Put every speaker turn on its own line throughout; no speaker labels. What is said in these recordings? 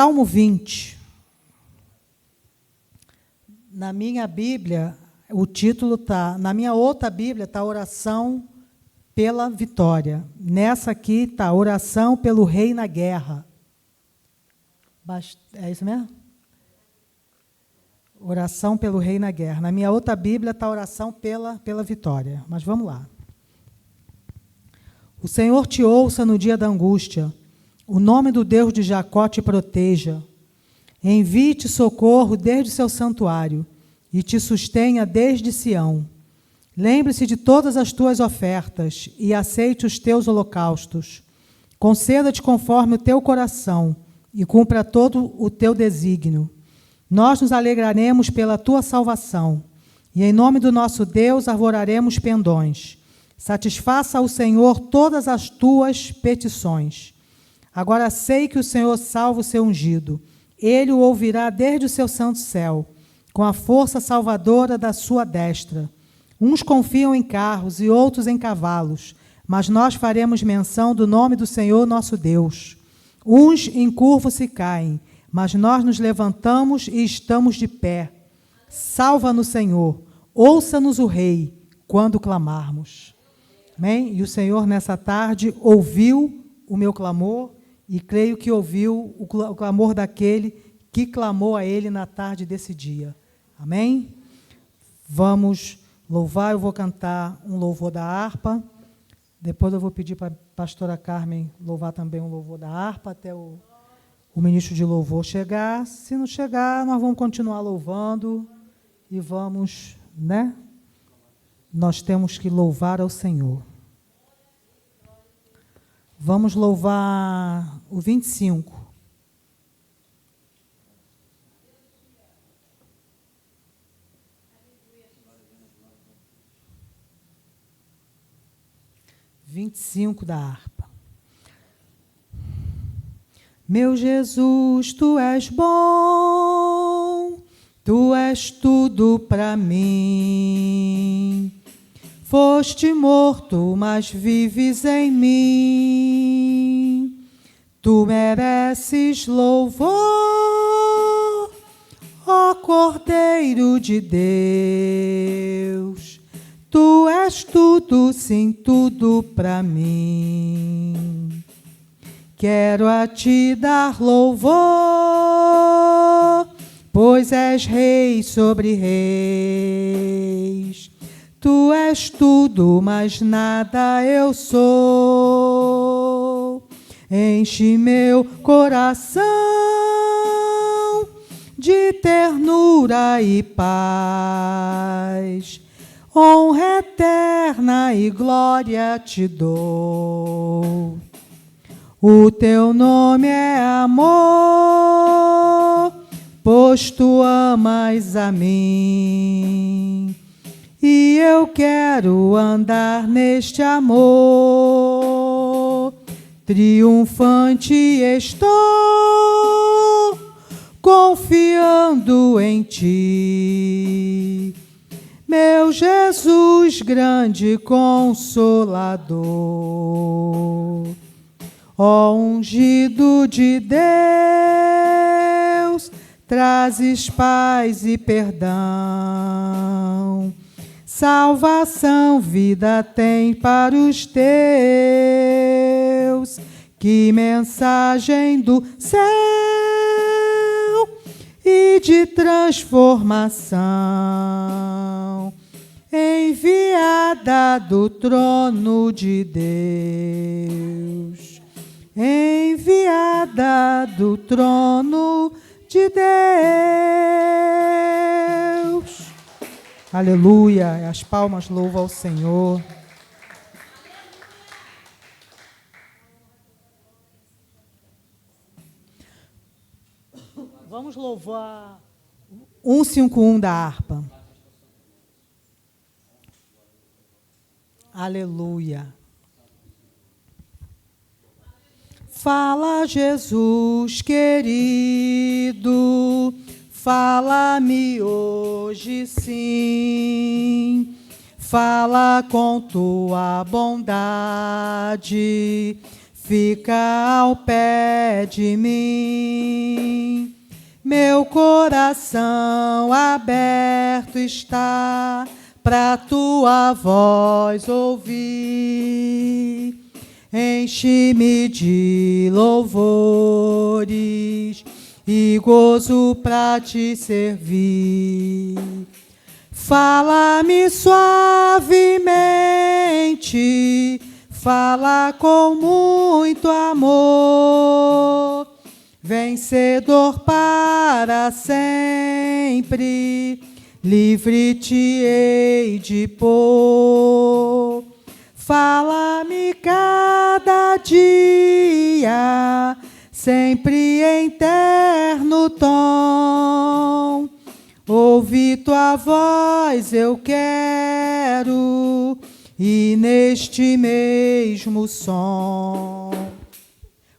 Salmo 20. Na minha Bíblia, o título está... Na minha outra Bíblia está Oração pela Vitória. Nessa aqui está Oração pelo Rei na Guerra. É isso mesmo? Oração pelo Rei na Guerra. Na minha outra Bíblia está Oração pela Vitória. Mas vamos lá. O Senhor te ouça no dia da angústia. O nome do Deus de Jacó te proteja. Envie-te socorro desde seu santuário e te sustenha desde Sião. Lembre-se de todas as tuas ofertas e aceite os teus holocaustos. Conceda-te conforme o teu coração e cumpra todo o teu desígnio. Nós nos alegraremos pela tua salvação e, em nome do nosso Deus, arvoraremos pendões. Satisfaça ao Senhor todas as tuas petições. Agora sei que o Senhor salva o seu ungido. Ele o ouvirá desde o seu santo céu, com a força salvadora da sua destra. Uns confiam em carros e outros em cavalos, mas nós faremos menção do nome do Senhor nosso Deus. Uns encurvam-se e caem, mas nós nos levantamos e estamos de pé. Salva-nos, Senhor, ouça-nos o Rei, quando clamarmos. Amém? E o Senhor, nessa tarde, ouviu o meu clamor e creio que ouviu o clamor daquele que clamou a Ele na tarde desse dia. Amém? Vamos louvar, eu vou cantar um louvor da harpa. Depois eu vou pedir para a pastora Carmen louvar também um louvor da harpa, até o ministro de louvor chegar. Se não chegar, nós vamos continuar louvando e vamos, né? Nós temos que louvar ao Senhor. Vamos louvar o 25. Da harpa. Meu Jesus, tu és bom, tu és tudo para mim. Foste morto, mas vives em mim. Tu mereces louvor, ó Cordeiro de Deus. Tu és tudo, sim, tudo para mim. Quero a ti dar louvor, pois és rei sobre reis. Tu és tudo, mas nada eu sou. Enche meu coração de ternura e paz. Honra eterna e glória te dou. O teu nome é amor, pois tu amas a mim. E eu quero andar neste amor. Triunfante estou, confiando em ti. Meu Jesus, grande Consolador. Ó ungido de Deus, trazes paz e perdão. Salvação, vida tem para os teus. Que mensagem do céu e de transformação, enviada do trono de Deus. Enviada do trono de Deus. Aleluia. As palmas louvam ao Senhor. Vamos louvar 151 da harpa. Aleluia. Fala, Jesus querido, fala-me hoje sim. Fala com tua bondade, fica ao pé de mim. Meu coração aberto está pra tua voz ouvir. Enche-me de louvores e gozo pra te servir. Fala-me suavemente, fala com muito amor, vencedor para sempre, livre te hei de pôr. Fala-me cada dia, sempre em terno tom. Ouvi tua voz eu quero, e neste mesmo som.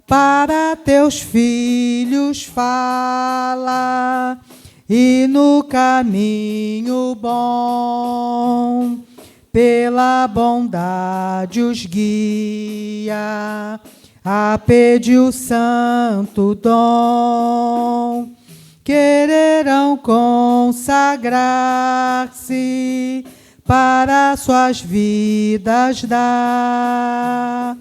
Para teus filhos fala, e no caminho bom, pela bondade os guia, a pedir o santo dom. Quererão consagrar-se para suas vidas dar,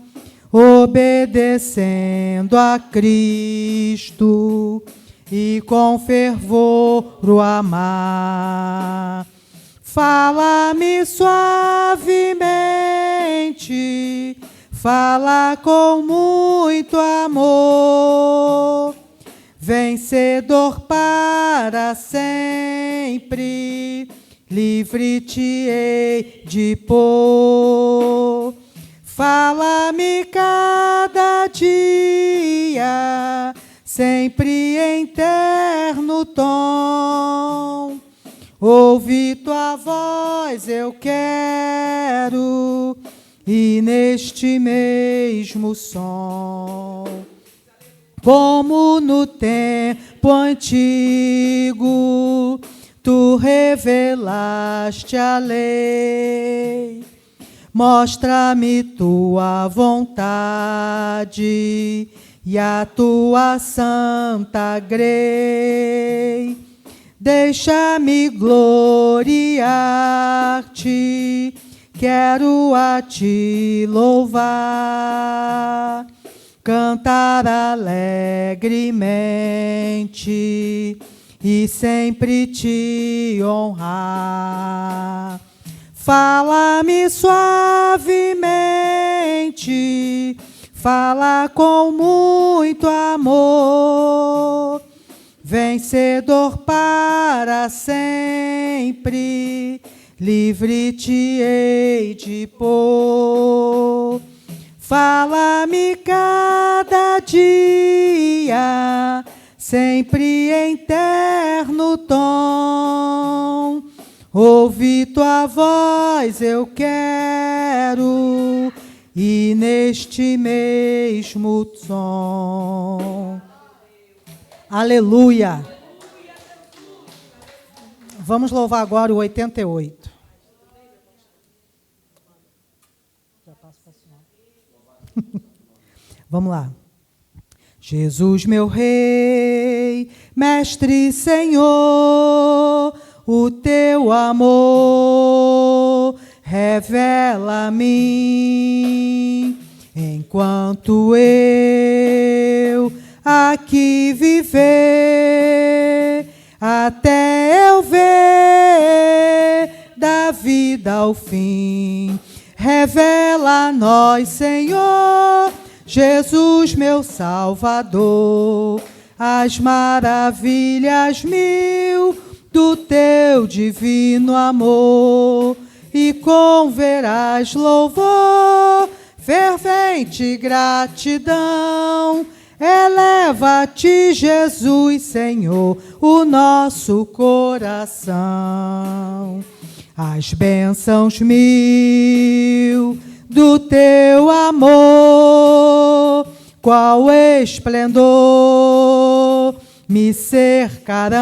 obedecendo a Cristo e com fervor o amar. Fala-me suavemente, fala com muito amor, vencedor para sempre, livre te hei de pôr. Fala-me cada dia, sempre em terno tom. Ouvi tua voz eu quero, e neste mesmo som. Como no tempo antigo, tu revelaste a lei. Mostra-me tua vontade e a tua santa grei. Deixa-me gloriar-te, quero a ti louvar, cantar alegremente e sempre te honrar. Fala-me suavemente, fala com muito amor, vencedor para sempre, livre te hei de pôr. Fala-me cada dia, sempre em terno tom. Ouvi tua voz eu quero, e neste mesmo som. Aleluia! Vamos louvar agora o 88. Vamos lá. Jesus, meu Rei, Mestre, Senhor, o teu amor revela a mim, enquanto eu aqui viver, até eu ver da vida ao fim. Revela a nós, Senhor, Jesus, meu Salvador, as maravilhas mil do teu divino amor, e com veraz louvor, fervente gratidão, eleva-te, Jesus, Senhor, o nosso coração. As bênçãos mil do teu amor, qual esplendor me cercarão.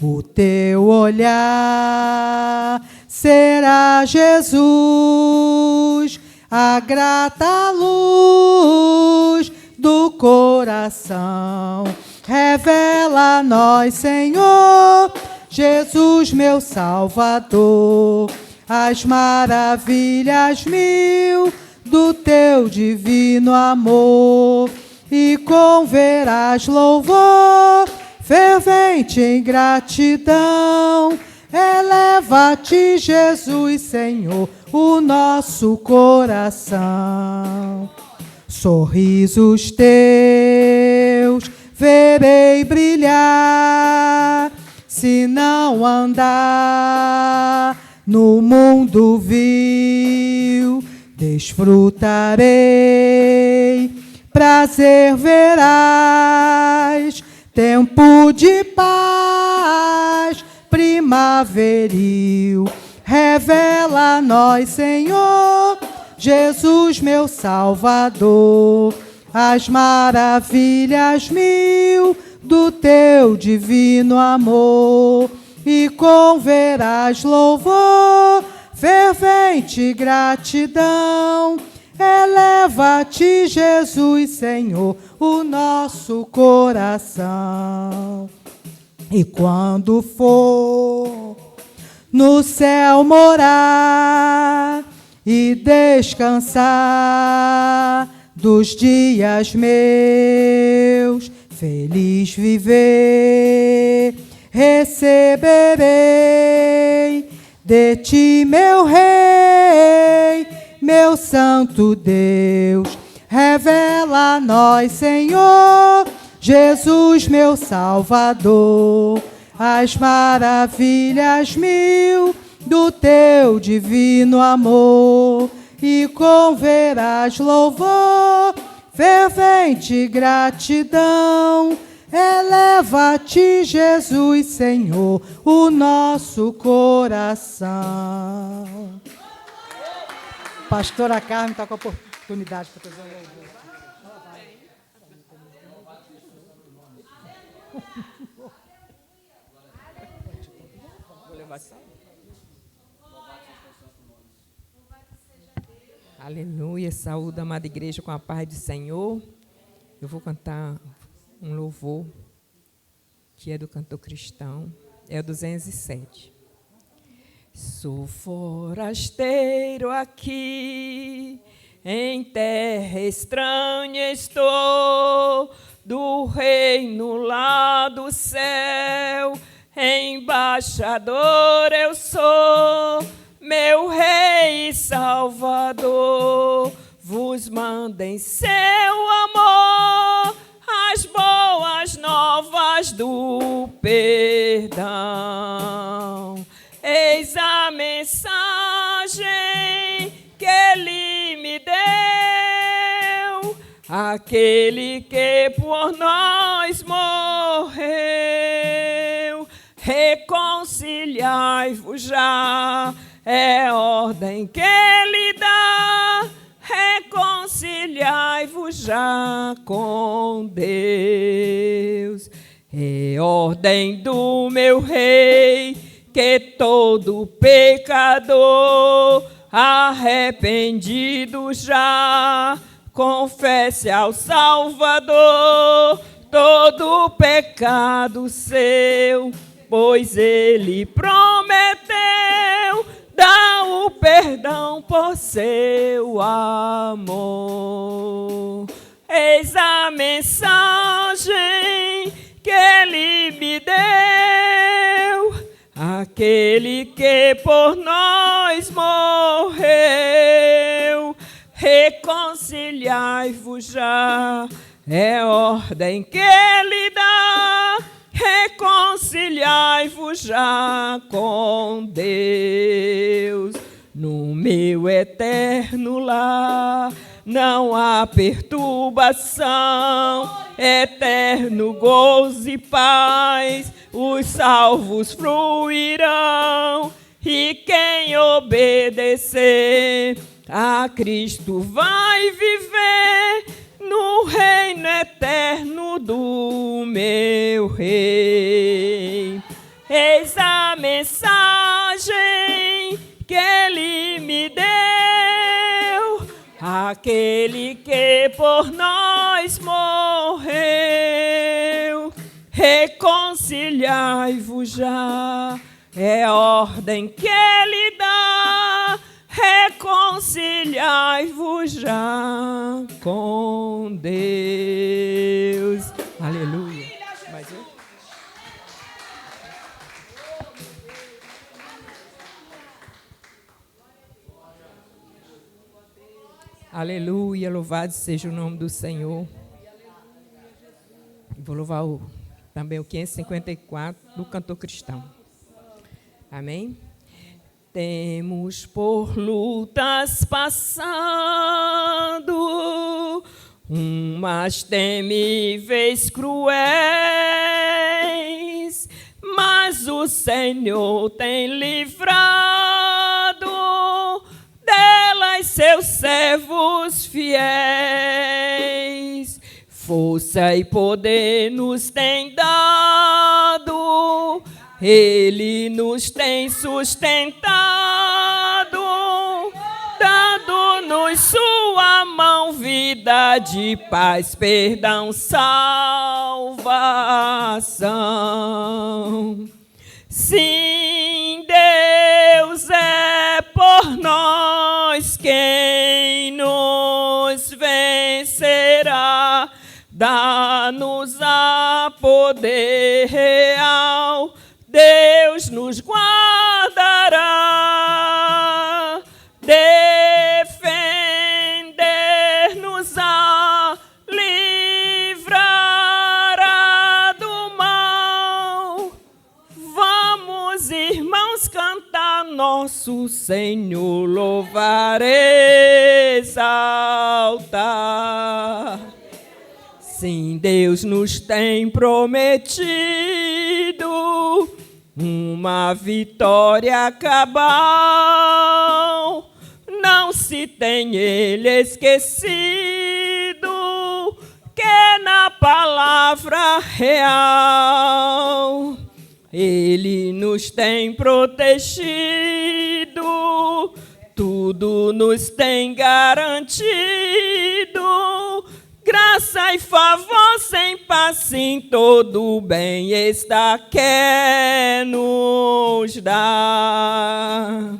O teu olhar será, Jesus, a grata luz do coração. Revela a nós, Senhor, Jesus, meu Salvador, as maravilhas mil do teu divino amor, e com veraz louvor, fervente em gratidão, eleva-te, Jesus, Senhor, o nosso coração. Sorrisos teus verei brilhar, se não andar no mundo vil, desfrutarei, prazer verás, tempo de paz primaveril. Revela a nós, Senhor, Jesus, meu Salvador, as maravilhas mil do teu divino amor, e com veraz louvor, fervente gratidão, eleva-te, Jesus, Senhor, o nosso coração. E quando for no céu morar e descansar dos dias meus, feliz viver, receberei de ti, meu Rei, meu santo Deus. Revela a nós, Senhor, Jesus, meu Salvador, as maravilhas mil do teu divino amor, e com veraz louvor, fervente gratidão, eleva-te, Jesus, Senhor, o nosso coração. Pastora Carmen está com a oportunidade para trazer um louvor.
Aleluia, saúde, amada igreja, com a paz do Senhor. Eu vou cantar um louvor que é do cantor cristão, é o 207. Sou forasteiro aqui, em terra estranha estou, do reino lá do céu, embaixador eu sou, meu Rei e Salvador, vos manda em seu amor as boas novas do perdão. Eis a mensagem que ele me deu, aquele que por nós morreu. Reconciliai-vos já, é ordem que ele dá. Reconciliai-vos já com Deus. É ordem do meu Rei que todo pecador arrependido já confesse ao Salvador todo pecado seu, pois ele prometeu dar o perdão por seu amor. Eis a mensagem que ele me deu, aquele que por nós morreu. Reconciliai-vos já, é ordem que ele dá. Reconciliai-vos já com Deus. No meu eterno lar não há perturbação, eterno gozo e paz, os salvos fruirão, e quem obedecer a Cristo vai viver no reino eterno do meu Rei. Eis a mensagem que ele me deu, aquele que por nós morreu. Reconciliai-vos já, é a ordem que ele dá. Reconciliai-vos já com Deus. Aleluia. Mais um? Aleluia, louvado seja o nome do Senhor. Vou louvar também o 554 do cantor cristão. Amém? Temos por lutas passado, umas temíveis cruéis, mas o Senhor tem livrado delas seus servos fiéis. Força e poder nos tem dado, Ele nos tem sustentado, dando-nos sua mão, vida de paz, perdão, salvação. Sim, Deus é por nós, quem nos vencerá? Dá-nos a poder real, Deus nos guardará, defender-nos-á, livrará do mal. Vamos, irmãos, cantar nosso Senhor, louvar, exaltar. Sim, Deus nos tem prometido uma vitória cabal. Não se tem Ele esquecido que na palavra real Ele nos tem protegido, tudo nos tem garantido. Graça e favor sem passo em todo bem está, quer nos dar.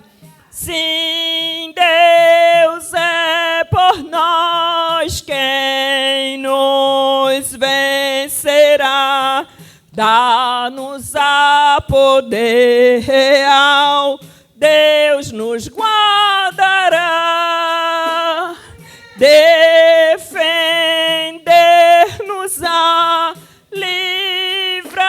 Sim, Deus é por nós, quem nos vencerá? Dá-nos a poder real, Deus nos guardará, defender-nos-á, livrará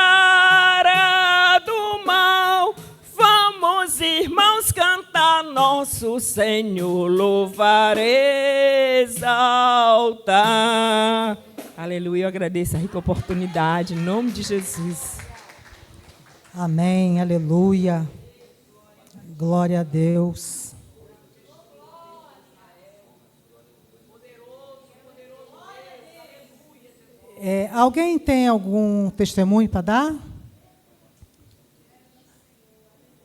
do mal. Vamos, irmãos, cantar nosso Senhor, louvar, exaltar. Aleluia, eu agradeço a rica oportunidade, em nome de Jesus.
Amém, aleluia. Glória a Deus. Alguém tem algum testemunho para dar?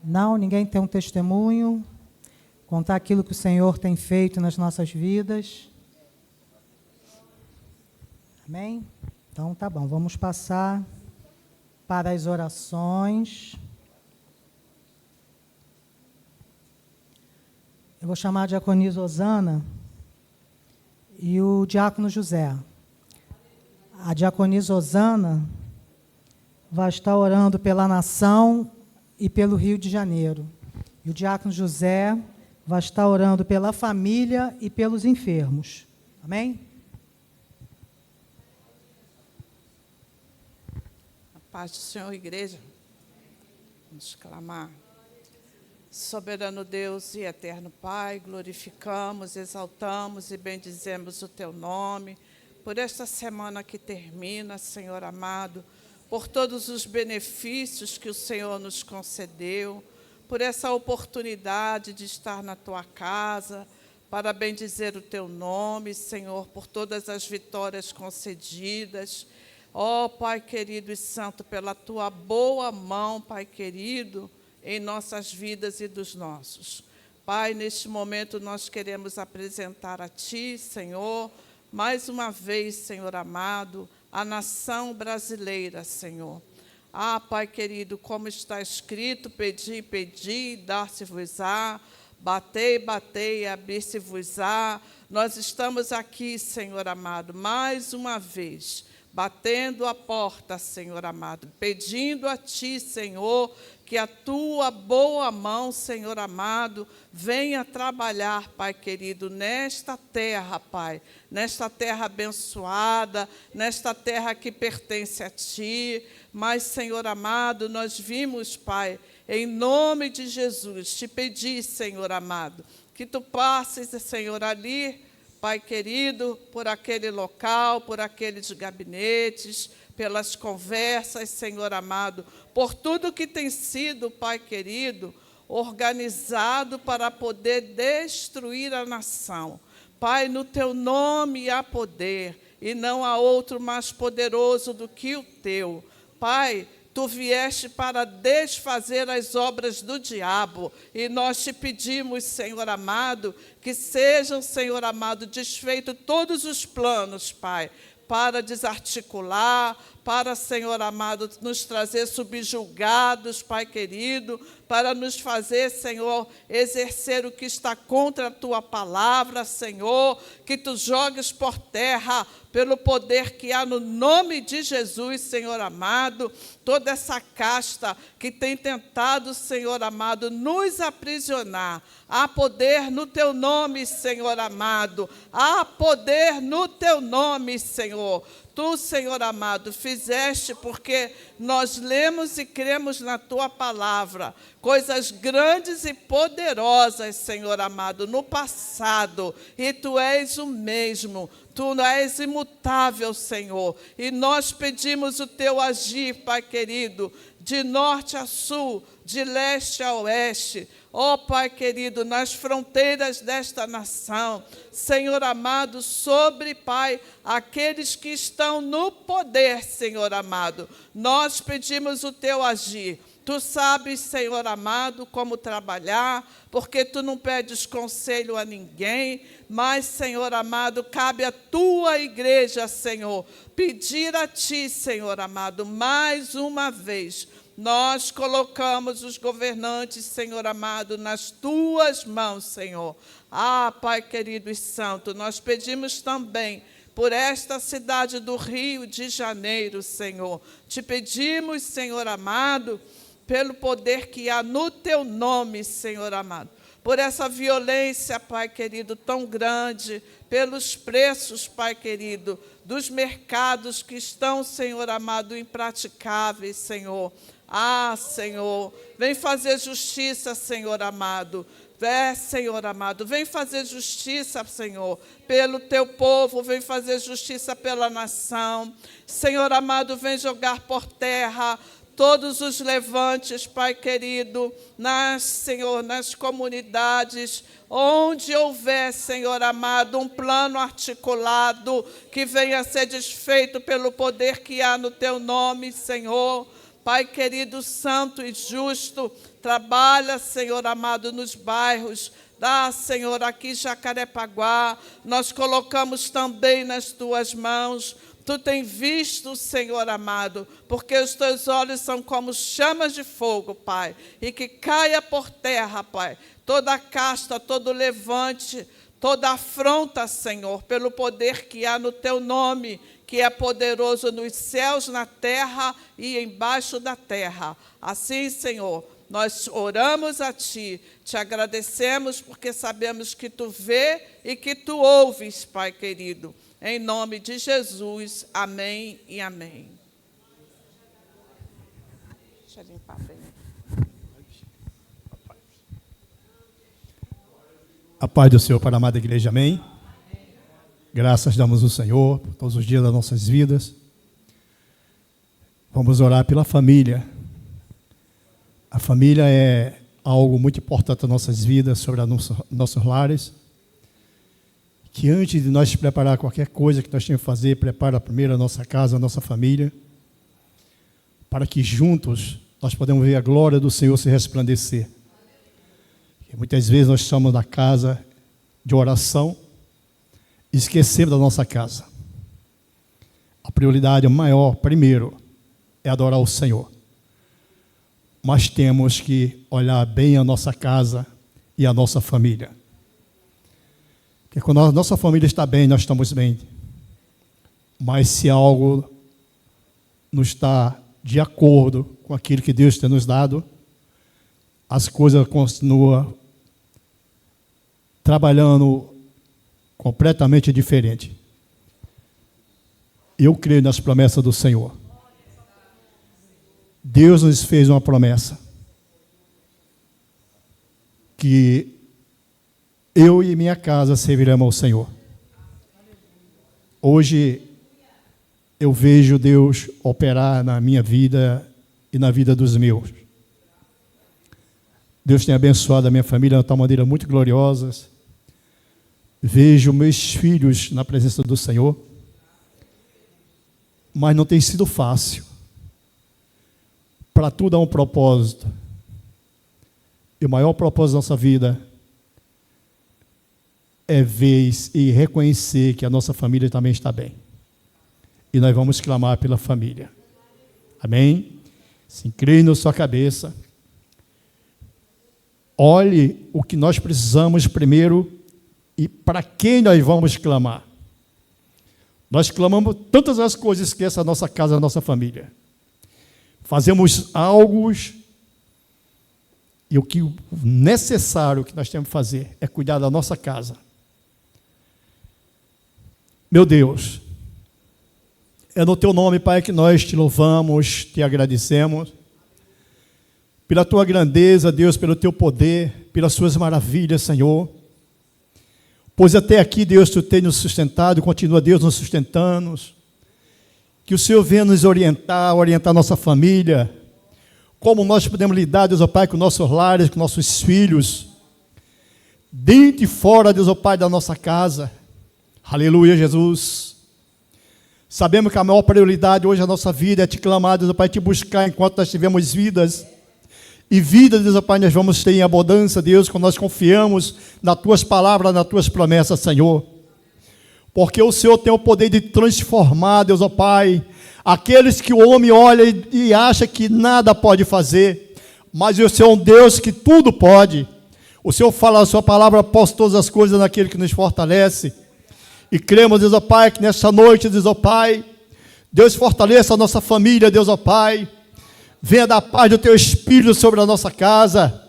Não, ninguém tem um testemunho? Contar aquilo que o Senhor tem feito nas nossas vidas? Amém? Então, tá bom, vamos passar para as orações. Eu vou chamar a diaconisa Osana e o diácono José. A diaconisa Osana vai estar orando pela nação e pelo Rio de Janeiro. E o diácono José vai estar orando pela família e pelos enfermos. Amém?
A paz do Senhor, igreja. Vamos clamar. Soberano Deus e eterno Pai, glorificamos, exaltamos e bendizemos o Teu nome por esta semana que termina, Senhor amado, por todos os benefícios que o Senhor nos concedeu, por essa oportunidade de estar na Tua casa, para bendizer o Teu nome, Senhor, por todas as vitórias concedidas. Ó Pai querido e santo, pela Tua boa mão, Pai querido, em nossas vidas e dos nossos. Pai, neste momento nós queremos apresentar a Ti, Senhor, mais uma vez, Senhor amado, a nação brasileira, Senhor. Ah, Pai querido, como está escrito, pedi, pedi, dar-se-vos-á, batei, batei, abrir-se-vos-á. Nós estamos aqui, Senhor amado, mais uma vez, batendo a porta, Senhor amado, pedindo a Ti, Senhor, que a Tua boa mão, Senhor amado, venha trabalhar, Pai querido, nesta terra, Pai, nesta terra abençoada, nesta terra que pertence a Ti. Mas, Senhor amado, nós vimos, Pai, em nome de Jesus, te pedir, Senhor amado, que Tu passes, Senhor, ali, Pai querido, por aquele local, por aqueles gabinetes, pelas conversas, Senhor amado, por tudo que tem sido, Pai querido, organizado para poder destruir a nação. Pai, no Teu nome há poder, e não há outro mais poderoso do que o Teu. Pai, Tu vieste para desfazer as obras do diabo, e nós te pedimos, Senhor amado, que sejam, Senhor amado, desfeitos todos os planos, Pai, para desarticular, para, Senhor amado, nos trazer subjugados, Pai querido, para nos fazer, Senhor, exercer o que está contra a Tua palavra, Senhor, que Tu jogues por terra, pelo poder que há no nome de Jesus, Senhor amado, toda essa casta que tem tentado, Senhor amado, nos aprisionar. Há poder no Teu nome, Senhor amado. Há poder no Teu nome, Senhor. Tu, Senhor amado, fizeste porque nós lemos e cremos na Tua palavra coisas grandes e poderosas, Senhor amado, no passado, e Tu és o mesmo. Tu és imutável, Senhor, e nós pedimos o Teu agir, Pai querido, de norte a sul, de leste a oeste, ó Pai querido, nas fronteiras desta nação, Senhor amado, sobre, Pai, aqueles que estão no poder, Senhor amado, nós pedimos o Teu agir. Tu sabes, Senhor amado, como trabalhar, porque Tu não pedes conselho a ninguém, mas, Senhor amado, cabe à Tua igreja, Senhor, pedir a Ti, Senhor amado, mais uma vez. Nós colocamos os governantes, Senhor amado, nas Tuas mãos, Senhor. Ah, Pai querido e santo, nós pedimos também por esta cidade do Rio de Janeiro, Senhor. Te pedimos, Senhor amado, pelo poder que há no Teu nome, Senhor amado, por essa violência, Pai querido, tão grande, pelos preços, Pai querido, dos mercados que estão, Senhor amado, impraticáveis, Senhor. Ah, Senhor, vem fazer justiça, Senhor amado. Senhor amado, vem fazer justiça, Senhor, pelo Teu povo, vem fazer justiça pela nação. Senhor amado, vem jogar por terra todos os levantes, Pai querido, Senhor, nas comunidades, onde houver, Senhor amado, um plano articulado que venha a ser desfeito pelo poder que há no Teu nome, Senhor. Pai querido, santo e justo, trabalha, Senhor amado, nos bairros. Dá, Senhor, aqui Jacarepaguá, nós colocamos também nas Tuas mãos. Tu tem visto, Senhor amado, porque os Teus olhos são como chamas de fogo, Pai, e que caia por terra, Pai, toda casta, todo levante, toda afronta, Senhor, pelo poder que há no Teu nome, que é poderoso nos céus, na terra e embaixo da terra. Assim, Senhor, nós oramos a Ti, te agradecemos porque sabemos que Tu vê e que Tu ouves, Pai querido. Em nome de Jesus, amém e amém. Deixa eu limpar bem.
A paz do Senhor para a amada igreja, amém? Graças damos ao Senhor por todos os dias das nossas vidas. Vamos orar pela família. A família é algo muito importante nas nossas vidas, sobre nossos lares. Que antes de nós preparar qualquer coisa que nós temos que fazer, prepara primeiro a nossa casa, a nossa família, para que juntos nós podemos ver a glória do Senhor se resplandecer. E muitas vezes nós estamos na casa de oração e esquecemos da nossa casa. A prioridade maior, primeiro, é adorar o Senhor. Mas temos que olhar bem a nossa casa e a nossa família. Porque quando a nossa família está bem, nós estamos bem. Mas se algo não está de acordo com aquilo que Deus tem nos dado, as coisas continuam trabalhando completamente diferente. Eu creio nas promessas do Senhor. Deus nos fez uma promessa que eu e minha casa serviremos ao Senhor. Hoje eu vejo Deus operar na minha vida e na vida dos meus. Deus tem abençoado a minha família de uma maneira muito gloriosa. Vejo meus filhos na presença do Senhor, mas não tem sido fácil. Para tudo há um propósito. E o maior propósito da nossa vida é ver e reconhecer que a nossa família também está bem. E nós vamos clamar pela família. Amém? Se incline na sua cabeça. Olhe o que nós precisamos primeiro e para quem nós vamos clamar. Nós clamamos tantas as coisas que essa nossa casa, a nossa família. Fazemos algo e o que necessário que nós temos que fazer é cuidar da nossa casa. Meu Deus, é no Teu nome, Pai, que nós Te louvamos, Te agradecemos, pela Tua grandeza, Deus, pelo Teu poder, pelas Suas maravilhas, Senhor, pois até aqui, Deus, Tu tem nos sustentado, e continua, Deus, nos sustentando, que o Senhor venha nos orientar nossa família, como nós podemos lidar, Deus, ó Pai, com nossos lares, com nossos filhos, dentro e fora, Deus, ó Pai, da nossa casa. Aleluia, Jesus. Sabemos que a maior prioridade hoje da nossa vida é Te clamar, Deus, ó Pai, Te buscar enquanto nós tivermos vidas. E vida, Deus, ó Pai, nós vamos ter em abundância, Deus, quando nós confiamos nas Tuas palavras, nas Tuas promessas, Senhor. Porque o Senhor tem o poder de transformar, Deus, ó Pai, aqueles que o homem olha e acha que nada pode fazer, mas o Senhor é um Deus que tudo pode. O Senhor fala a Sua palavra, posta todas as coisas naquele que nos fortalece. E cremos, Deus, ó Pai, que nesta noite, Deus, ó Pai, Deus fortaleça a nossa família, Deus, ó Pai, venha dar paz do Teu Espírito sobre a nossa casa.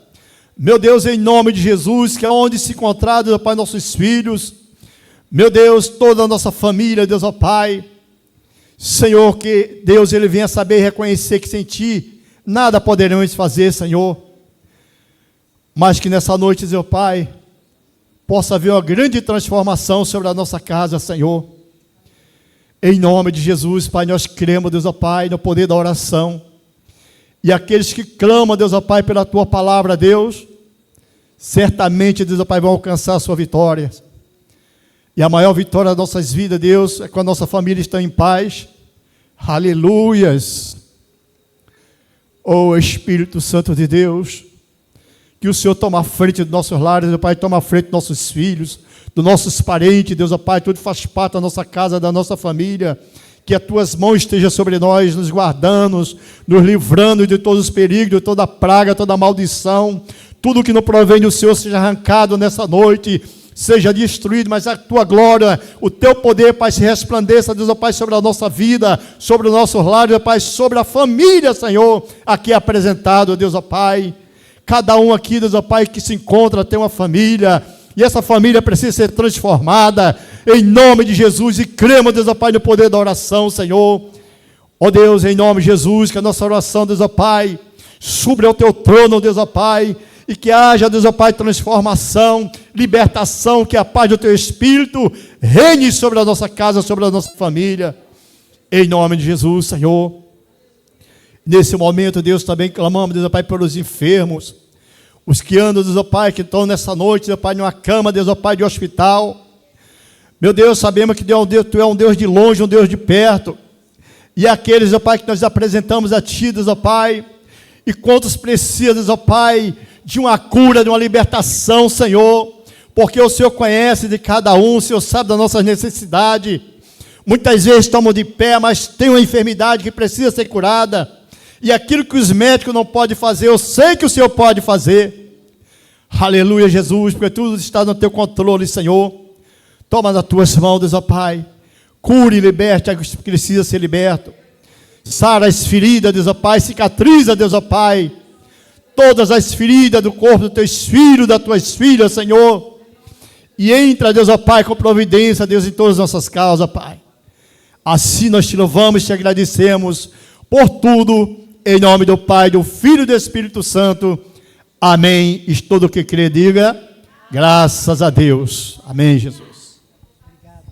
Meu Deus, em nome de Jesus, que é onde se encontrar, Deus, ó Pai, nossos filhos, meu Deus, toda a nossa família, Deus, ó Pai, Senhor, que Deus, Ele venha saber reconhecer que sem Ti nada poderemos fazer, Senhor, mas que nessa noite, Deus, ó Pai, possa haver uma grande transformação sobre a nossa casa, Senhor. Em nome de Jesus, Pai, nós cremos, Deus, ó Pai, no poder da oração. E aqueles que clamam, Deus, ó Pai, pela Tua palavra, Deus, certamente, Deus, ó Pai, vão alcançar a sua vitória. E a maior vitória das nossas vidas, Deus, é quando a nossa família está em paz. Aleluias. Oh, Espírito Santo de Deus, que o Senhor toma a frente dos nossos lares, Deus, Pai, toma a frente dos nossos filhos, dos nossos parentes, Deus, ó Pai, tudo faz parte da nossa casa, da nossa família. Que as Tuas mãos estejam sobre nós, nos guardando, nos livrando de todos os perigos, de toda praga, toda maldição. Tudo que não provém do Senhor seja arrancado nessa noite, seja destruído, mas a Tua glória, o Teu poder, Pai, se resplandeça, Deus, ó Pai, sobre a nossa vida, sobre o nosso lar, Deus, ó Pai, sobre a família, Senhor, aqui apresentado, Deus, ó Pai. Cada um aqui, Deus, ó Pai, que se encontra, tem uma família, e essa família precisa ser transformada, em nome de Jesus, e cremos, Deus, ó Pai, no poder da oração, Senhor. Ó Deus, em nome de Jesus, que a nossa oração, Deus, ó Pai, suba ao Teu trono, Deus, ó Pai, e que haja, Deus, ó Pai, transformação, libertação, que a paz do Teu Espírito reine sobre a nossa casa, sobre a nossa família, em nome de Jesus, Senhor. Nesse momento, Deus, também clamamos, Deus, ó Pai, pelos enfermos, os que andam, Deus, ó Pai, que estão nessa noite, Deus, ó Pai, numa cama, Deus, ó Pai, de hospital. Meu Deus, sabemos que Tu é um Deus de longe, um Deus de perto. E aqueles, ó Pai, que nós apresentamos a Ti, Deus, ó Pai, e quantos precisam, Deus, ó Pai, de uma cura, de uma libertação, Senhor, porque o Senhor conhece de cada um, o Senhor sabe das nossas necessidades. Muitas vezes estamos de pé, mas tem uma enfermidade que precisa ser curada, e aquilo que os médicos não podem fazer, eu sei que o Senhor pode fazer. Aleluia, Jesus, porque tudo está no teu controle, Senhor. Toma nas tuas mãos, Deus, ó Pai, cure e liberte a que precisa ser liberto. Sara as feridas, Deus, ó Pai, cicatriza, Deus, ó Pai, todas as feridas do corpo dos teus filhos, das tuas filhas, Senhor, e entra, Deus, ó Pai, com providência, Deus, em todas as nossas causas, Pai. Assim nós te louvamos e te agradecemos por tudo, em nome do Pai, do Filho e do Espírito Santo. Amém. E todo o que crê, diga, graças a Deus. Amém, Jesus.
Obrigado.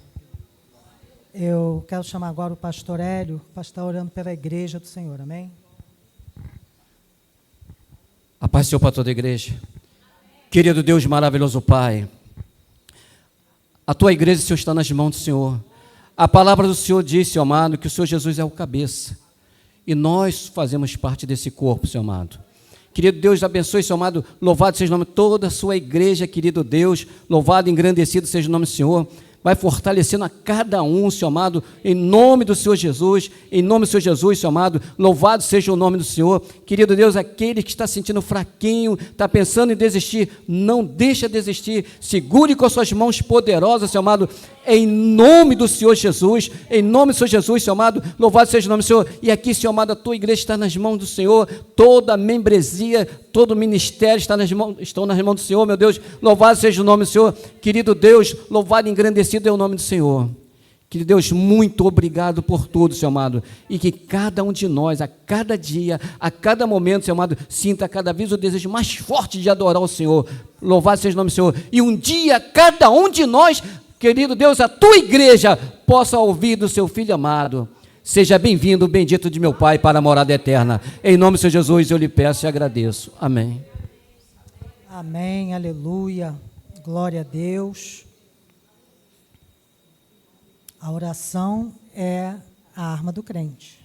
Eu quero chamar agora o pastor Hélio para estar orando pela igreja do Senhor. Amém?
A paz do Senhor para toda a igreja. Querido Deus, maravilhoso Pai, a tua igreja, Senhor, está nas mãos do Senhor. A palavra do Senhor diz, Senhor amado, que o Senhor Jesus é o cabeça, e nós fazemos parte desse corpo, Senhor amado. Querido Deus, abençoe, Senhor amado, louvado seja o nome de toda a sua igreja, querido Deus, louvado e engrandecido seja o nome do Senhor. Vai fortalecendo a cada um, Senhor amado, em nome do Senhor Jesus, em nome do Senhor Jesus, Senhor amado, louvado seja o nome do Senhor. Querido Deus, aquele que está sentindo fraquinho, está pensando em desistir, não deixa desistir, segure com as suas mãos poderosas, Senhor amado, em nome do Senhor Jesus, em nome do Senhor Jesus, Senhor amado, louvado seja o nome do Senhor. E aqui, Senhor amado, a tua igreja está nas mãos do Senhor, toda a membresia, todo o ministério estão nas mãos do Senhor, meu Deus, louvado seja o nome do Senhor. Querido Deus, louvado e engrandecido é o nome do Senhor. Querido Deus, muito obrigado por tudo, Senhor amado, e que cada um de nós, a cada dia, a cada momento, Senhor amado, sinta cada vez o desejo mais forte de adorar o Senhor. Louvado seja o nome do Senhor. E um dia, cada um de nós, querido Deus, a tua igreja possa ouvir do seu Filho amado. Seja bem-vindo, bendito de meu Pai, para a morada eterna. Em nome do Senhor Jesus, eu lhe peço e agradeço. Amém.
Amém, aleluia, glória a Deus. A oração é a arma do crente,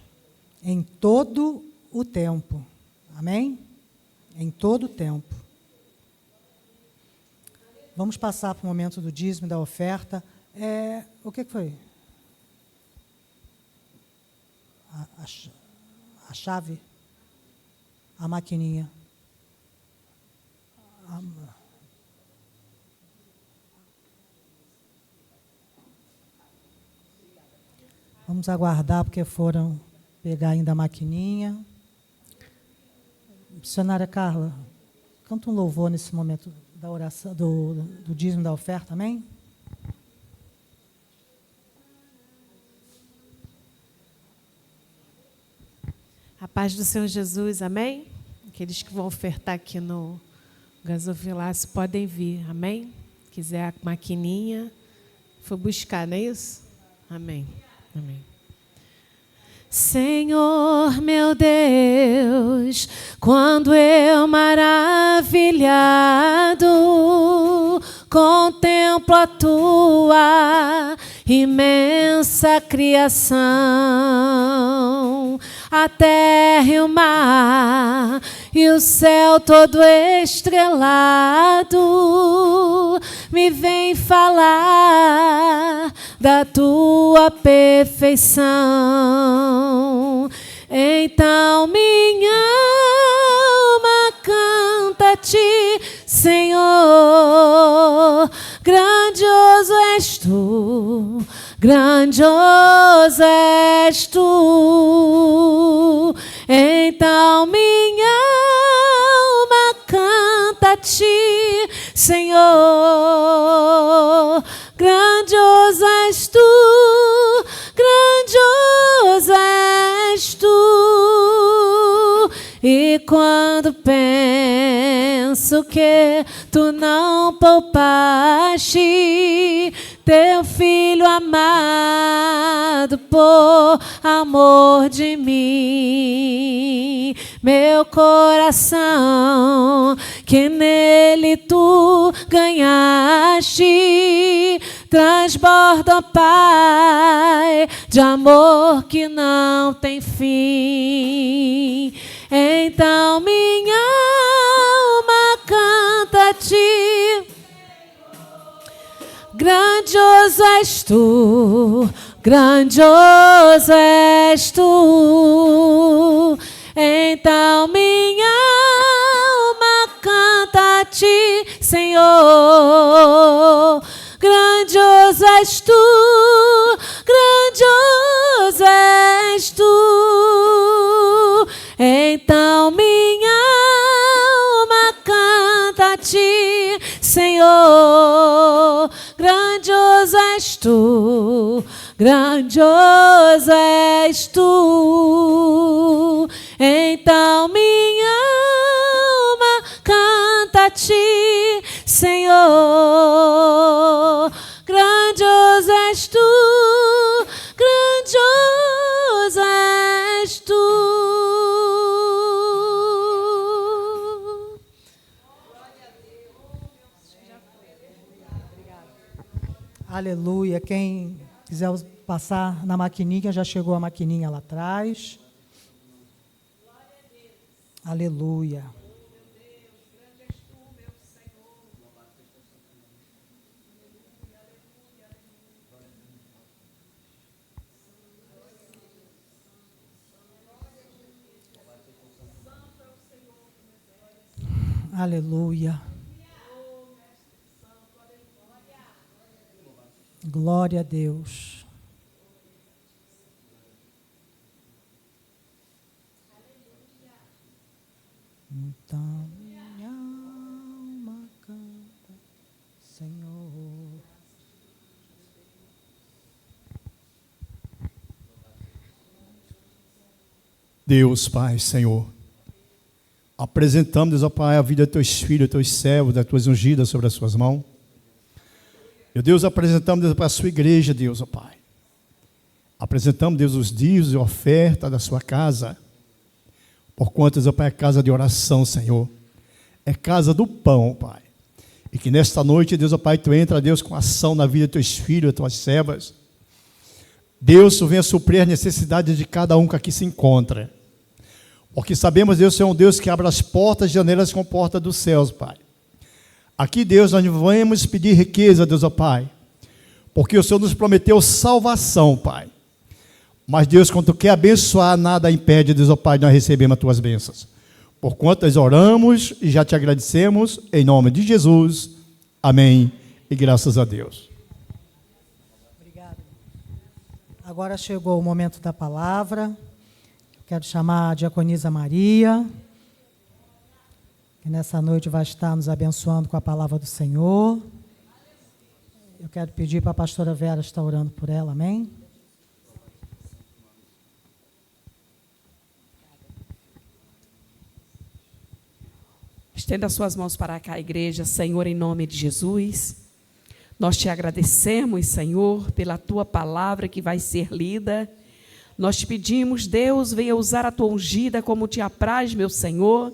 em todo o tempo. Amém? Em todo o tempo. Vamos passar para o momento do dízimo e da oferta. O que foi? A chave? A maquininha? Vamos aguardar, porque foram pegar ainda a maquininha. Missionária Carla, canta um louvor nesse momento da oração, do dízimo da oferta, amém?
A paz do Senhor Jesus, amém? Aqueles que vão ofertar aqui no gasofilácio podem vir, amém? Quiser a maquininha, foi buscar, não é isso? Amém, amém. Senhor, meu Deus, quando eu maravilhado contemplo a tua imensa criação, a terra e o mar e o céu todo estrelado, me vem falar da tua perfeição. Então minha alma canta-te, Senhor, grandioso és tu, grandioso és tu. Então minha alma canta-te, Senhor, grandioso és tu, grandioso és tu. E quando penso que tu não poupaste teu filho amado por amor de mim, meu coração que nele tu ganhaste transborda, Pai, de amor que não tem fim. Então minha alma és tu, grandioso és tu. Então minha alma canta a ti, Senhor. Grandioso és tu, grandioso és tu. Então minha alma canta a ti, Senhor. Grandioso és tu, grandioso és tu. Então minha alma canta a ti, Senhor. Grandioso és tu, grandioso és tu.
Aleluia. Quem quiser passar na maquininha, já chegou a maquininha lá atrás. Aleluia. Aleluia. Glória a Deus. Então, minha alma canta, Senhor.
Deus, Pai, Senhor, apresentamos, ó Pai, a vida dos teus filhos, teus servos, das tuas ungidas sobre as suas mãos. Meu Deus, apresentamos, Deus, para a sua igreja, Deus, ó Pai. Apresentamos, Deus, os dias de oferta da sua casa. Por quantas, ó Pai, é casa de oração, Senhor. É casa do pão, Pai. E que nesta noite, Deus, ó Pai, Tu entra, Deus, com ação na vida dos teus filhos, das tuas servas. Deus, Tu venha suprir as necessidades de cada um que aqui se encontra. Porque sabemos, Deus, Tu é um Deus que abre as portas, janelas com porta dos céus, Pai. Aqui, Deus, nós vamos pedir riqueza, Deus, ó Pai. Porque o Senhor nos prometeu salvação, Pai. Mas, Deus, quando Tu quer abençoar, nada impede, Deus, ó Pai, de nós recebemos as Tuas bênçãos. Por quantas oramos e já Te agradecemos, em nome de Jesus. Amém. E graças a Deus.
Obrigada. Agora chegou o momento da palavra. Quero chamar a diaconisa Maria, que nessa noite vai estar nos abençoando com a palavra do Senhor. Eu quero pedir para a pastora Vera estar orando por ela, amém?
Estenda suas mãos para cá, igreja. Senhor, em nome de Jesus, nós Te agradecemos, Senhor, pela Tua palavra que vai ser lida. Nós Te pedimos, Deus, venha usar a Tua ungida como Te apraz, meu Senhor.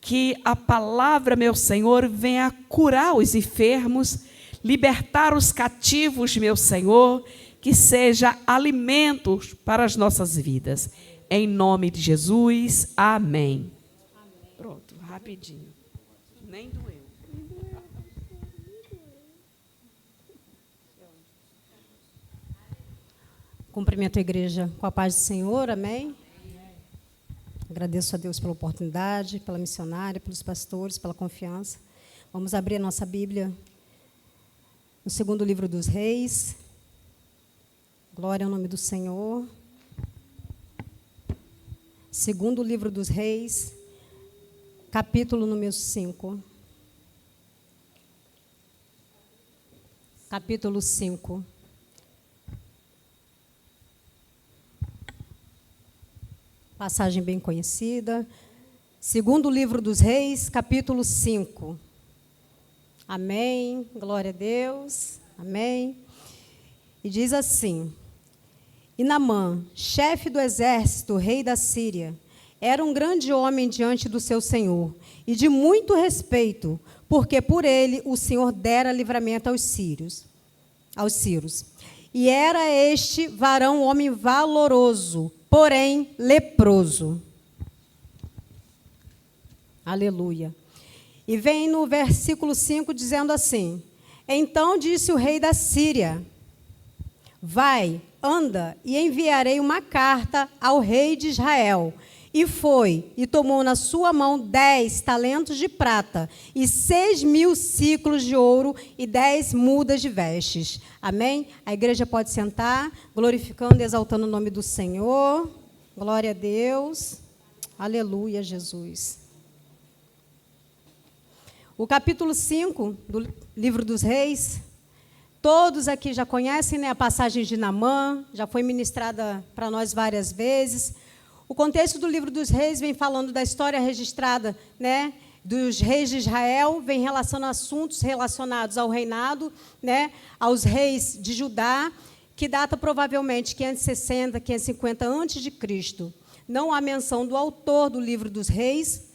Que a palavra, meu Senhor, venha curar os enfermos, libertar os cativos, meu Senhor, que seja alimento para as nossas vidas. Em nome de Jesus, amém. Pronto, rapidinho. Nem doeu.
Cumprimento a igreja com a paz do Senhor, amém? Agradeço a Deus pela oportunidade, pela missionária, pelos pastores, pela confiança. Vamos abrir a nossa Bíblia no segundo livro dos Reis. Glória ao nome do Senhor. Segundo livro dos Reis, capítulo número 5. Capítulo 5. Passagem bem conhecida. Segundo livro dos Reis, capítulo 5. Amém. Glória a Deus. Amém. E diz assim: E Naamã, chefe do exército, rei da Síria, era um grande homem diante do seu senhor, e de muito respeito, porque por ele o Senhor dera livramento aos sírios. E era este varão homem valoroso, porém leproso. Aleluia. E vem no versículo 5 dizendo assim: Então disse o rei da Síria: vai, anda, e enviarei uma carta ao rei de Israel. E foi, e tomou na sua mão 10 talentos de prata, e 6.000 ciclos de ouro, e 10 mudas de vestes. Amém? A igreja pode sentar, glorificando e exaltando o nome do Senhor. Glória a Deus. Aleluia, Jesus. O capítulo 5 do livro dos Reis, todos aqui já conhecem, né, a passagem de Naamã, já foi ministrada para nós várias vezes. O contexto do livro dos Reis vem falando da história registrada, né, dos reis de Israel, vem relacionando assuntos relacionados ao reinado, né, aos reis de Judá, que data provavelmente 560, 550 a.C. Não há menção do autor do livro dos Reis.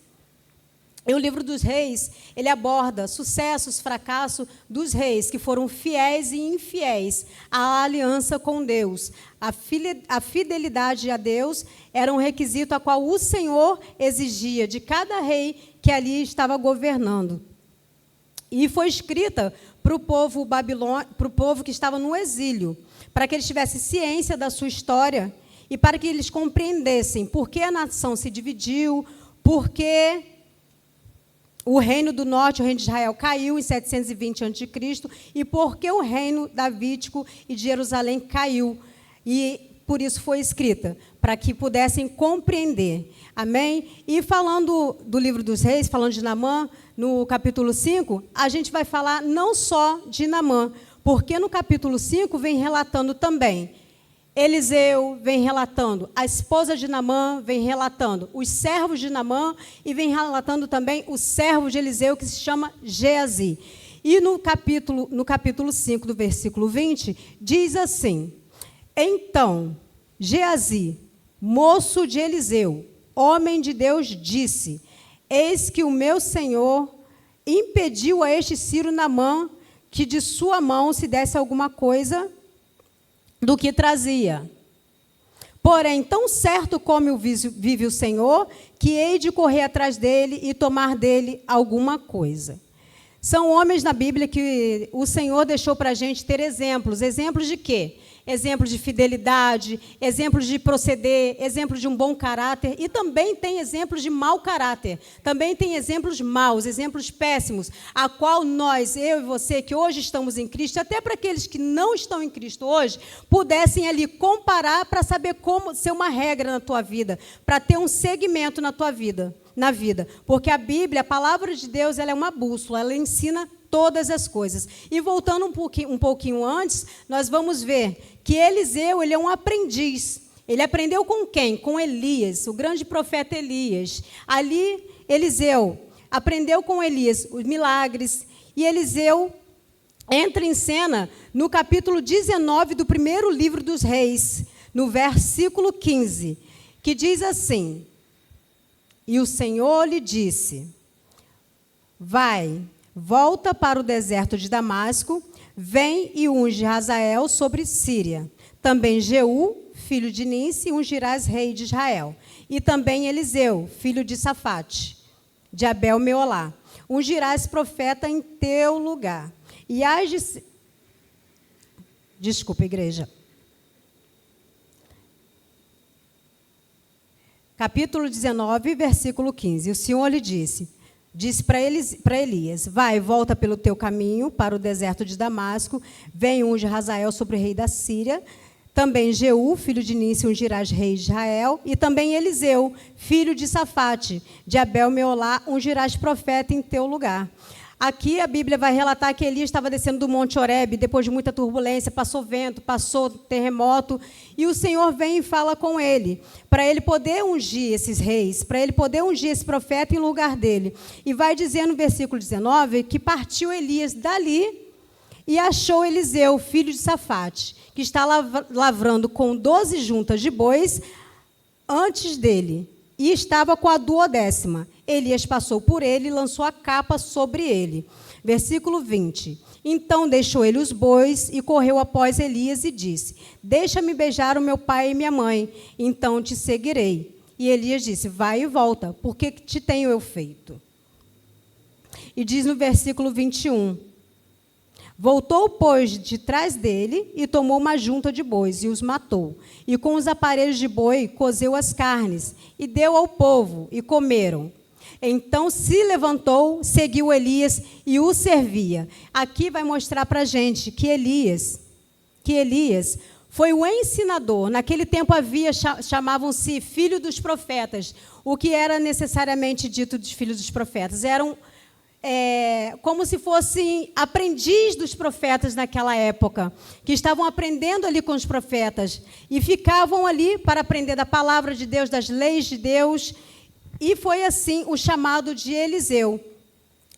E o livro dos Reis, ele aborda sucessos, fracassos dos reis que foram fiéis e infiéis à aliança com Deus. A fidelidade a Deus era um requisito a qual o Senhor exigia de cada rei que ali estava governando. E foi escrita para o povo que estava no exílio, para que eles tivessem ciência da sua história e para que eles compreendessem por que a nação se dividiu, por que o reino do norte, o reino de Israel, caiu em 720 a.C. e porque o reino davídico e de Jerusalém caiu. E por isso foi escrita, para que pudessem compreender. Amém? E falando do livro dos Reis, falando de Naamã, no capítulo 5, a gente vai falar não só de Naamã, porque no capítulo 5 vem relatando também Eliseu, vem relatando a esposa de Naamã, vem relatando os servos de Naamã e vem relatando também o servo de Eliseu, que se chama Geazi. E no capítulo 5, do versículo 20, diz assim: então, Geazi, moço de Eliseu, homem de Deus, disse: eis que o meu senhor impediu a este Ciro Naamã que de sua mão se desse alguma coisa do que trazia. Porém, tão certo como vive o Senhor, que hei de correr atrás dele e tomar dele alguma coisa. São homens na Bíblia que o Senhor deixou para a gente ter exemplos. Exemplos de quê? Exemplos de fidelidade, exemplos de proceder, exemplos de um bom caráter, e também tem exemplos de mau caráter, também tem exemplos maus, exemplos péssimos, a qual nós, eu e você, que hoje estamos em Cristo, até para aqueles que não estão em Cristo hoje, pudessem ali comparar para saber como ser uma regra na tua vida, para ter um segmento na tua vida, na vida. Porque a Bíblia, a palavra de Deus, ela é uma bússola, ela ensina todas as coisas. E voltando um pouquinho antes, nós vamos ver que Eliseu, ele é um aprendiz. Ele aprendeu com quem? Com Elias, o grande profeta Elias. Ali, Eliseu aprendeu com Elias os milagres. E Eliseu entra em cena no capítulo 19 do primeiro livro dos Reis, no versículo 15, que diz assim: e o Senhor lhe disse: vai, volta para o deserto de Damasco, vem e unge Hazael sobre Síria. Também Jeú, filho de Ninsi, ungirás rei de Israel. E também Eliseu, filho de Safate, de Abel-Meolá, ungirás profeta em teu lugar. E hás de... Desculpa, igreja. Capítulo 19, versículo 15. O Senhor lhe disse para Elias: vai, volta pelo teu caminho para o deserto de Damasco, vem, unge Hazael sobre o rei da Síria. Também Jeú, filho de Ninsi, ungirás rei de Israel. E também Eliseu, filho de Safate, de Abel-Meolá, ungirás profeta em teu lugar. Aqui a Bíblia vai relatar que Elias estava descendo do Monte Horebe, depois de muita turbulência, passou vento, passou terremoto, e o Senhor vem e fala com ele, para ele poder ungir esses reis, para ele poder ungir esse profeta em lugar dele. E vai dizer no versículo 19 que partiu Elias dali e achou Eliseu, filho de Safate, que está lavrando com 12 juntas de bois antes dele, e estava com a 12ª. Elias passou por ele e lançou a capa sobre ele. Versículo 20. Então deixou ele os bois e correu após Elias e disse: deixa-me beijar o meu pai e minha mãe, então te seguirei. E Elias disse: vai e volta, porque te tenho eu feito? E diz no versículo 21. Voltou, pois, de trás dele e tomou uma junta de bois e os matou. E com os aparelhos de boi cozeu as carnes e deu ao povo e comeram. Então se levantou, seguiu Elias e o servia. Aqui vai mostrar para a gente que Elias foi o ensinador. Naquele tempo chamavam-se filhos dos profetas. O que era necessariamente dito dos filhos dos profetas? Eram como se fossem aprendiz dos profetas naquela época, que estavam aprendendo ali com os profetas e ficavam ali para aprender da palavra de Deus, das leis de Deus, e foi assim o chamado de Eliseu.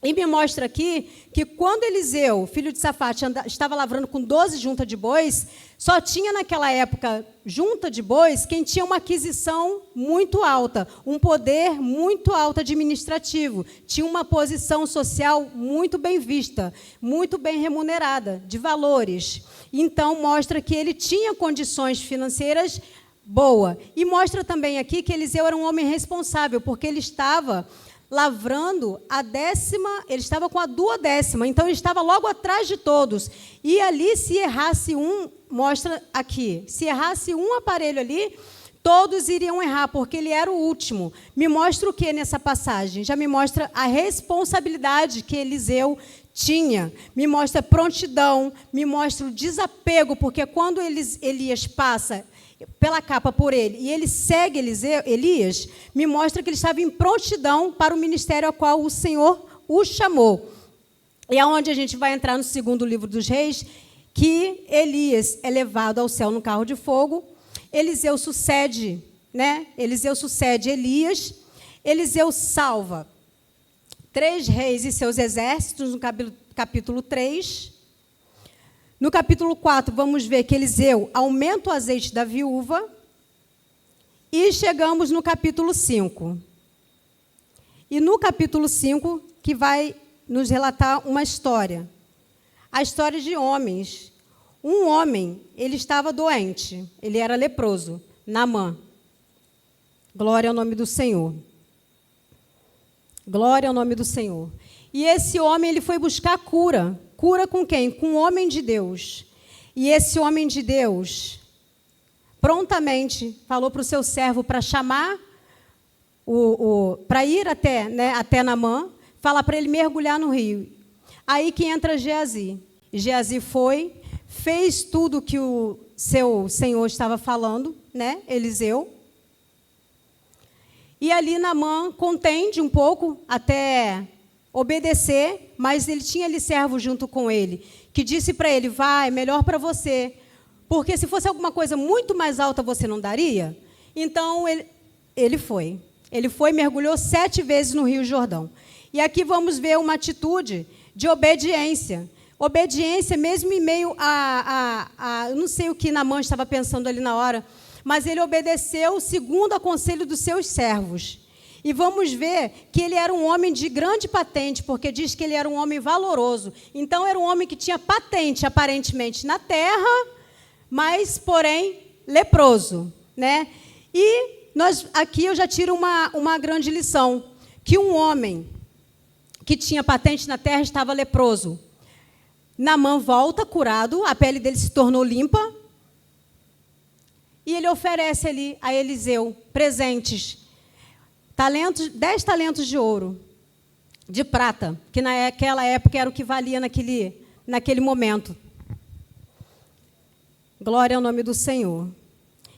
E me mostra aqui que quando Eliseu, filho de Safate, estava lavrando com 12 juntas de bois, só tinha naquela época junta de bois quem tinha uma aquisição muito alta, um poder muito alto administrativo, tinha uma posição social muito bem vista, muito bem remunerada, de valores. Então, mostra que ele tinha condições financeiras boas. E mostra também aqui que Eliseu era um homem responsável, porque ele estava lavrando ele estava com a 12ª, então ele estava logo atrás de todos. E ali, se errasse mostra aqui, se errasse um aparelho ali, todos iriam errar, porque ele era o último. Me mostra o que nessa passagem? Já me mostra a responsabilidade que Eliseu tinha, me mostra prontidão, me mostra o desapego, porque quando Elias passa pela capa por ele, e ele segue Elias, me mostra que ele estava em prontidão para o ministério ao qual o Senhor o chamou. E é onde a gente vai entrar no segundo livro dos reis, que Elias é levado ao céu no carro de fogo, Eliseu sucede Elias, Eliseu salva 3 reis e seus exércitos, no capítulo 3, no capítulo 4, vamos ver que Eliseu aumenta o azeite da viúva. E chegamos no capítulo 5. E no capítulo 5, que vai nos relatar uma história. A história de homens. Um homem, ele estava doente. Ele era leproso. Naamã. Glória ao nome do Senhor. Glória ao nome do Senhor. E esse homem, ele foi buscar cura. Cura com quem? Com um homem de Deus. E esse homem de Deus prontamente falou para o seu servo para chamar, para ir até Naamã, fala para ele mergulhar no rio. Aí que entra Geazi. Geazi foi, fez tudo que o seu senhor estava falando, Eliseu. E ali Naamã contende um pouco até obedecer, mas ele tinha ali servo junto com ele, que disse para ele, vai, melhor para você, porque se fosse alguma coisa muito mais alta, você não daria? Então, ele foi. Ele foi, mergulhou 7 vezes no Rio Jordão. E aqui vamos ver uma atitude de obediência. Obediência mesmo em meio eu não sei o que Naamã estava pensando ali na hora, mas ele obedeceu segundo o conselho dos seus servos. E vamos ver que ele era um homem de grande patente, porque diz que ele era um homem valoroso. Então, era um homem que tinha patente, aparentemente, na terra, mas, porém, leproso. E aqui eu já tiro uma grande lição, que um homem que tinha patente na terra estava leproso. Naamã volta curado, a pele dele se tornou limpa, e ele oferece ali a Eliseu presentes. 10 talentos de ouro, de prata, que naquela época era o que valia naquele momento. Glória ao nome do Senhor.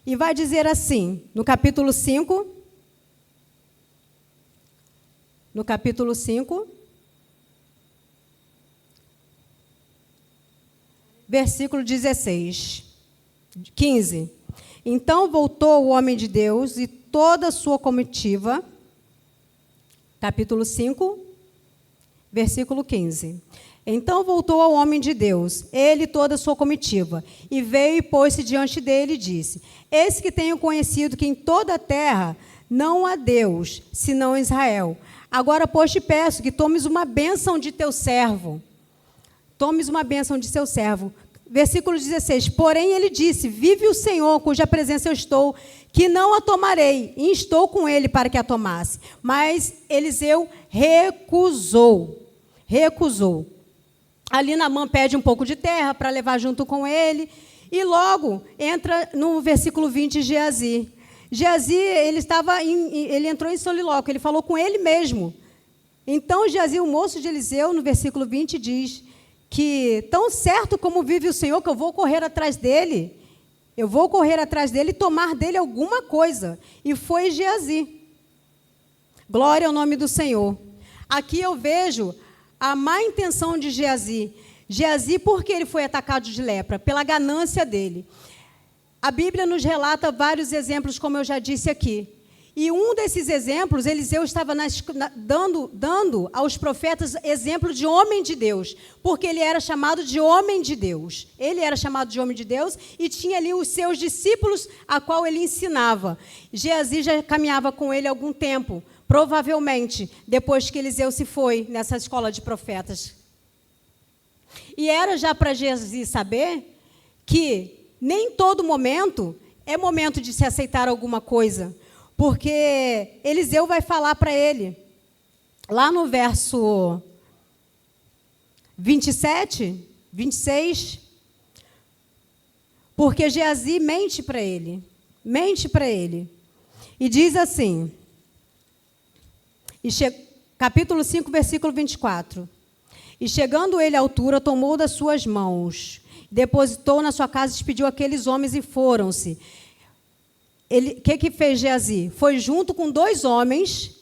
E vai dizer assim, no capítulo 5, versículo 15. Então voltou o homem de Deus e toda a sua comitiva, capítulo 5, versículo 15. Então voltou ao homem de Deus, ele e toda a sua comitiva, e veio e pôs-se diante dele e disse, eis que tenho conhecido que em toda a terra não há Deus, senão Israel. Agora, pois, te peço que tomes uma bênção de teu servo. Tomes uma bênção de seu servo. Versículo 16, porém ele disse, vive o Senhor, cuja presença eu estou, que não a tomarei, e estou com ele para que a tomasse. Mas Eliseu recusou. Ali Naamã pede um pouco de terra para levar junto com ele. E logo entra no versículo 20 Geazi. Geazi, ele entrou em solilóquio, ele falou com ele mesmo. Então Geazi, o moço de Eliseu, no versículo 20, diz que tão certo como vive o Senhor que eu vou correr atrás dele. Eu vou correr atrás dele e tomar dele alguma coisa. E foi Geazi. Glória ao nome do Senhor. Aqui eu vejo a má intenção de Geazi. Geazi, por que ele foi atacado de lepra? Pela ganância dele. A Bíblia nos relata vários exemplos, como eu já disse aqui. E um desses exemplos, Eliseu estava dando aos profetas exemplo de homem de Deus, porque ele era chamado de homem de Deus. Ele era chamado de homem de Deus e tinha ali os seus discípulos a qual ele ensinava. Geazi já caminhava com ele há algum tempo, provavelmente depois que Eliseu se foi nessa escola de profetas. E era já para Geazi saber que nem todo momento é momento de se aceitar alguma coisa, porque Eliseu vai falar para ele, lá no verso 27, 26, porque Geazi mente para ele, e diz assim, capítulo 5, versículo 24, e chegando ele à altura, tomou das suas mãos, depositou na sua casa e despediu aqueles homens e foram-se. O que fez Geazi? Foi junto com dois homens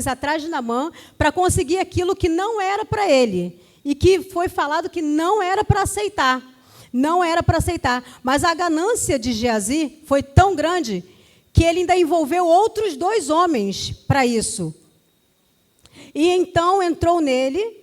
atrás de Naamã para conseguir aquilo que não era para ele e que foi falado que não era para aceitar. Não era para aceitar. Mas a ganância de Geazi foi tão grande que ele ainda envolveu outros dois homens para isso. E então entrou nele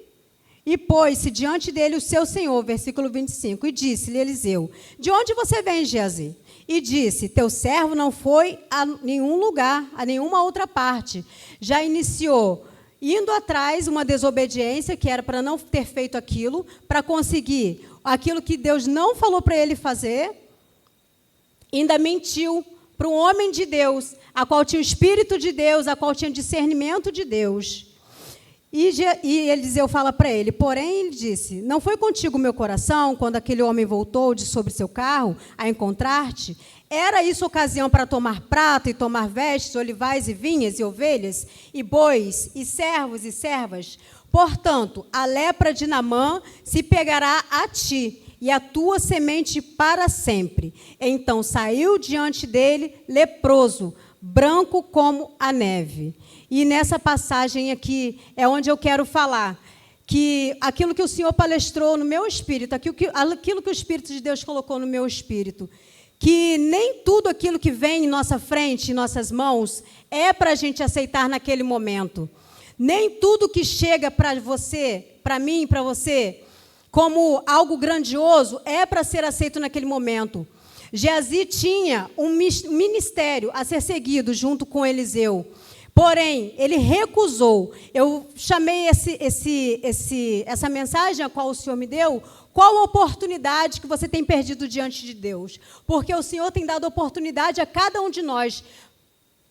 e pôs-se diante dele o seu senhor, versículo 25, e disse-lhe Eliseu, de onde você vem, Geazi? E disse, teu servo não foi a nenhum lugar, a nenhuma outra parte. Já iniciou indo atrás uma desobediência, que era para não ter feito aquilo, para conseguir aquilo que Deus não falou para ele fazer, ainda mentiu para um homem de Deus, a qual tinha o Espírito de Deus, a qual tinha discernimento de Deus. E Eliseu fala para ele, porém, ele disse, não foi contigo o meu coração, quando aquele homem voltou de sobre seu carro a encontrar-te? Era isso ocasião para tomar prata e tomar vestes, olivais e vinhas e ovelhas, e bois, e servos e servas? Portanto, a lepra de Naamã se pegará a ti, e a tua semente para sempre. Então saiu diante dele leproso, branco como a neve. E nessa passagem aqui é onde eu quero falar que aquilo que o Senhor palestrou no meu espírito, aquilo que o Espírito de Deus colocou no meu espírito, que nem tudo aquilo que vem em nossa frente, em nossas mãos, é para a gente aceitar naquele momento. Nem tudo que chega para você, para mim, para você, como algo grandioso, é para ser aceito naquele momento. Geazi tinha um ministério a ser seguido junto com Eliseu. Porém, ele recusou. Eu chamei essa mensagem a qual o Senhor me deu, qual a oportunidade que você tem perdido diante de Deus? Porque o Senhor tem dado oportunidade a cada um de nós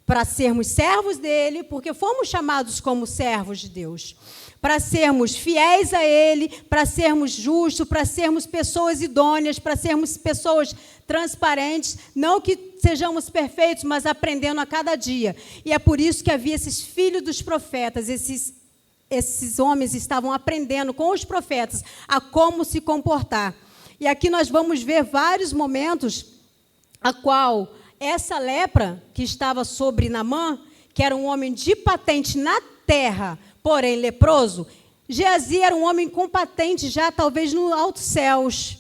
para sermos servos dele, porque fomos chamados como servos de Deus. Para sermos fiéis a Ele, para sermos justos, para sermos pessoas idôneas, para sermos pessoas transparentes, não que sejamos perfeitos, mas aprendendo a cada dia. E é por isso que havia esses filhos dos profetas, esses homens estavam aprendendo com os profetas a como se comportar. E aqui nós vamos ver vários momentos a qual essa lepra que estava sobre Naamã, que era um homem de patente na terra, porém leproso, Geazi era um homem com patente já talvez no alto céus,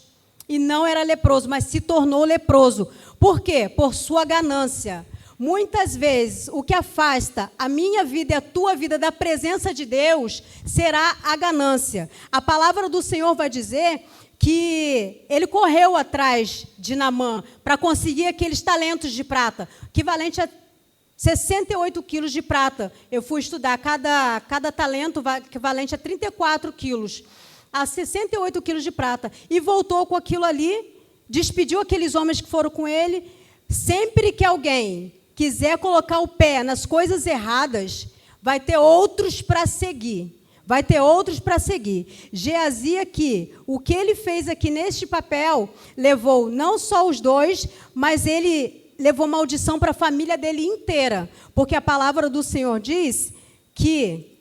e não era leproso, mas se tornou leproso. Por quê? Por sua ganância. Muitas vezes, o que afasta a minha vida e a tua vida da presença de Deus será a ganância. A palavra do Senhor vai dizer que ele correu atrás de Naamã para conseguir aqueles talentos de prata, equivalente a 68 quilos de prata. Eu fui estudar, cada talento equivalente a 34 quilos, a 68 quilos de prata. E voltou com aquilo ali, despediu aqueles homens que foram com ele. Sempre que alguém quiser colocar o pé nas coisas erradas, vai ter outros para seguir. vai ter outros para seguir. Geazi aqui, o que ele fez aqui neste papel, levou não só os 2, mas ele levou maldição para a família dele inteira, porque a palavra do Senhor diz que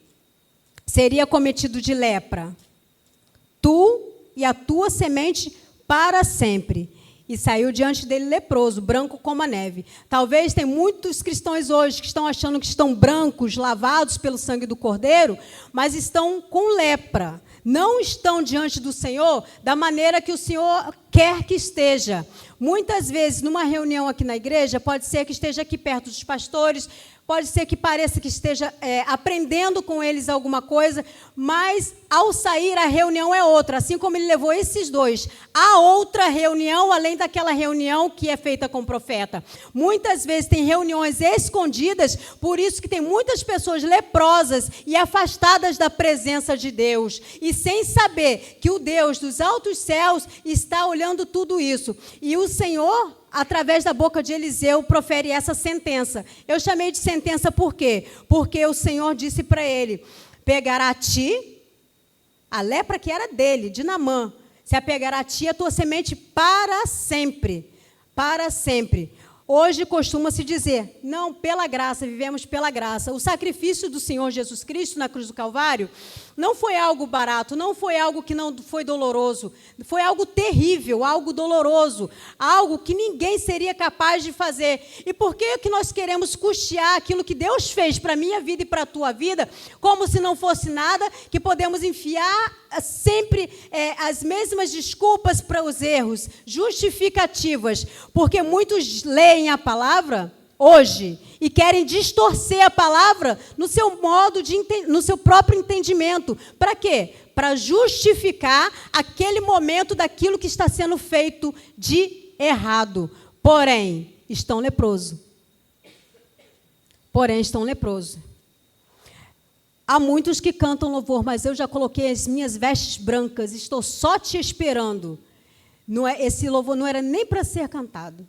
seria cometido de lepra, tu e a tua semente para sempre. E saiu diante dele leproso, branco como a neve. Talvez tem muitos cristãos hoje que estão achando que estão brancos, lavados pelo sangue do Cordeiro, mas estão com lepra. Não estão diante do Senhor da maneira que o Senhor quer que esteja. Muitas vezes, numa reunião aqui na igreja, pode ser que esteja aqui perto dos pastores, pode ser que pareça que esteja aprendendo com eles alguma coisa, mas ao sair a reunião é outra. Assim como ele levou esses 2, há outra reunião além daquela reunião que é feita com o profeta. Muitas vezes tem reuniões escondidas, por isso que tem muitas pessoas leprosas e afastadas da presença de Deus, e sem saber que o Deus dos altos céus está olhando tudo isso. E o Senhor, através da boca de Eliseu, profere essa sentença. Eu chamei de sentença por quê? Porque o Senhor disse para ele: pegará a ti, a lepra que era dele, de Naamã, se apegará a ti a tua semente para sempre. Para sempre. Hoje costuma-se dizer, não, pela graça, vivemos pela graça. O sacrifício do Senhor Jesus Cristo na cruz do Calvário não foi algo barato, não foi algo que não foi doloroso, foi algo terrível, algo doloroso, algo que ninguém seria capaz de fazer. E por que nós queremos custear aquilo que Deus fez para a minha vida e para a tua vida, como se não fosse nada, que podemos enfiar sempre as mesmas desculpas para os erros, justificativas, porque muitos leem a palavra hoje e querem distorcer a palavra no seu modo no seu próprio entendimento. Para quê? Para justificar aquele momento daquilo que está sendo feito de errado. Porém, estão leprosos. Há muitos que cantam louvor, mas eu já coloquei as minhas vestes brancas, estou só te esperando. Esse louvor não era nem para ser cantado.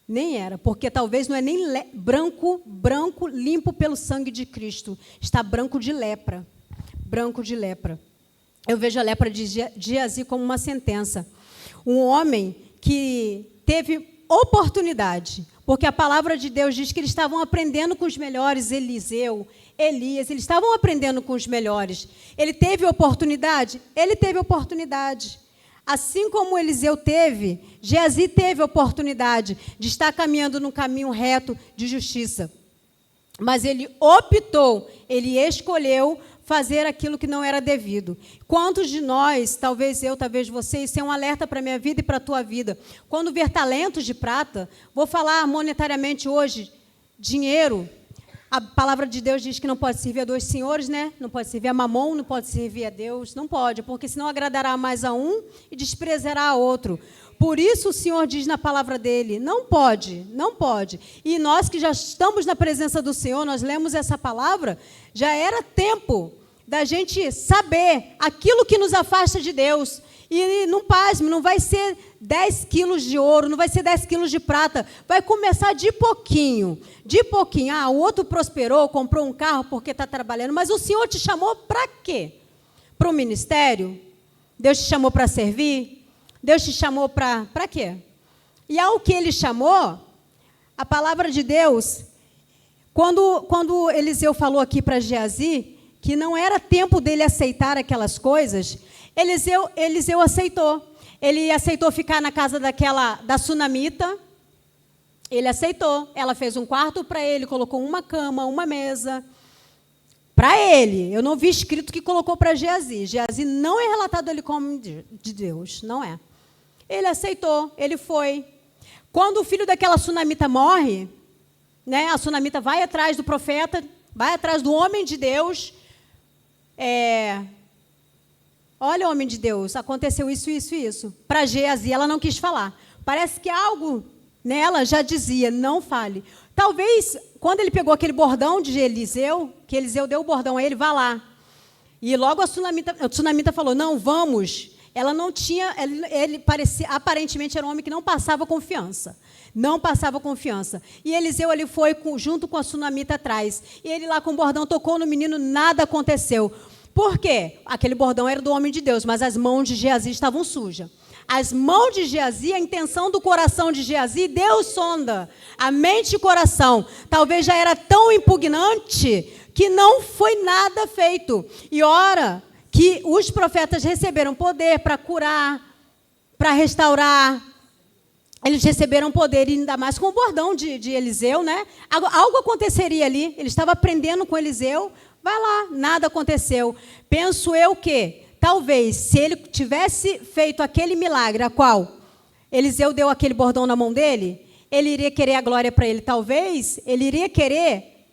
Nem era, porque talvez não é nem branco, limpo pelo sangue de Cristo. Está branco de lepra. Branco de lepra. Eu vejo a lepra de Geazi como uma sentença. Um homem que teve oportunidade, porque a palavra de Deus diz que eles estavam aprendendo com os melhores, Eliseu, Elias, eles estavam aprendendo com os melhores. Ele teve oportunidade? Ele teve oportunidade. Assim como Eliseu teve, Geazi teve a oportunidade de estar caminhando num caminho reto de justiça. Mas ele optou, ele escolheu fazer aquilo que não era devido. Quantos de nós, talvez eu, talvez você, isso é um alerta para a minha vida e para a tua vida. Quando ver talentos de prata, vou falar monetariamente hoje, dinheiro. A palavra de Deus diz que não pode servir a 2 senhores, né? Não pode servir a Mamon, não pode servir a Deus. Não pode, porque senão agradará mais a um e desprezará a outro. Por isso o Senhor diz na palavra dele, não pode, não pode. E nós que já estamos na presença do Senhor, nós lemos essa palavra, já era tempo da gente saber aquilo que nos afasta de Deus. E não pasme, não vai ser 10 quilos de ouro, não vai ser 10 quilos de prata. Vai começar de pouquinho. De pouquinho. Ah, o outro prosperou, comprou um carro porque está trabalhando. Mas o Senhor te chamou para quê? Para o ministério? Deus te chamou para servir? Deus te chamou para quê? E ao que Ele chamou, a palavra de Deus, quando Eliseu falou aqui para Geazi, que não era tempo dele aceitar aquelas coisas, Eliseu aceitou. Ele aceitou ficar na casa da sunamita. Ele aceitou. Ela fez um quarto para ele, colocou uma cama, uma mesa. Para ele. Eu não vi escrito que colocou para Geazi. Geazi não é relatado ali como de Deus. Não é. Ele aceitou. Ele foi. Quando o filho daquela sunamita morre, né, a sunamita vai atrás do profeta, vai atrás do homem de Deus. Olha, homem de Deus, aconteceu isso, isso e isso. Para Geazi, ela não quis falar. Parece que algo nela já dizia, não fale. Talvez, quando ele pegou aquele bordão de Eliseu, que Eliseu deu o bordão a ele, vá lá. E logo a sunamita falou, não, vamos. Ela não tinha, ele parecia, aparentemente era um homem que não passava confiança. Não passava confiança. E Eliseu ali foi junto com a sunamita atrás. E ele lá com o bordão tocou no menino, nada aconteceu. Por quê? Aquele bordão era do homem de Deus, mas as mãos de Geazi estavam sujas. As mãos de Geazi, a intenção do coração de Geazi, Deus sonda a mente e o coração. Talvez já era tão impugnante que não foi nada feito. E ora que os profetas receberam poder para curar, para restaurar. Eles receberam poder, ainda mais com o bordão de Eliseu, né? Algo aconteceria ali. Ele estava aprendendo com Eliseu. Vai lá, nada aconteceu. Penso eu que, talvez, se ele tivesse feito aquele milagre, a qual Eliseu deu aquele bordão na mão dele, ele iria querer a glória para ele. Talvez ele iria querer,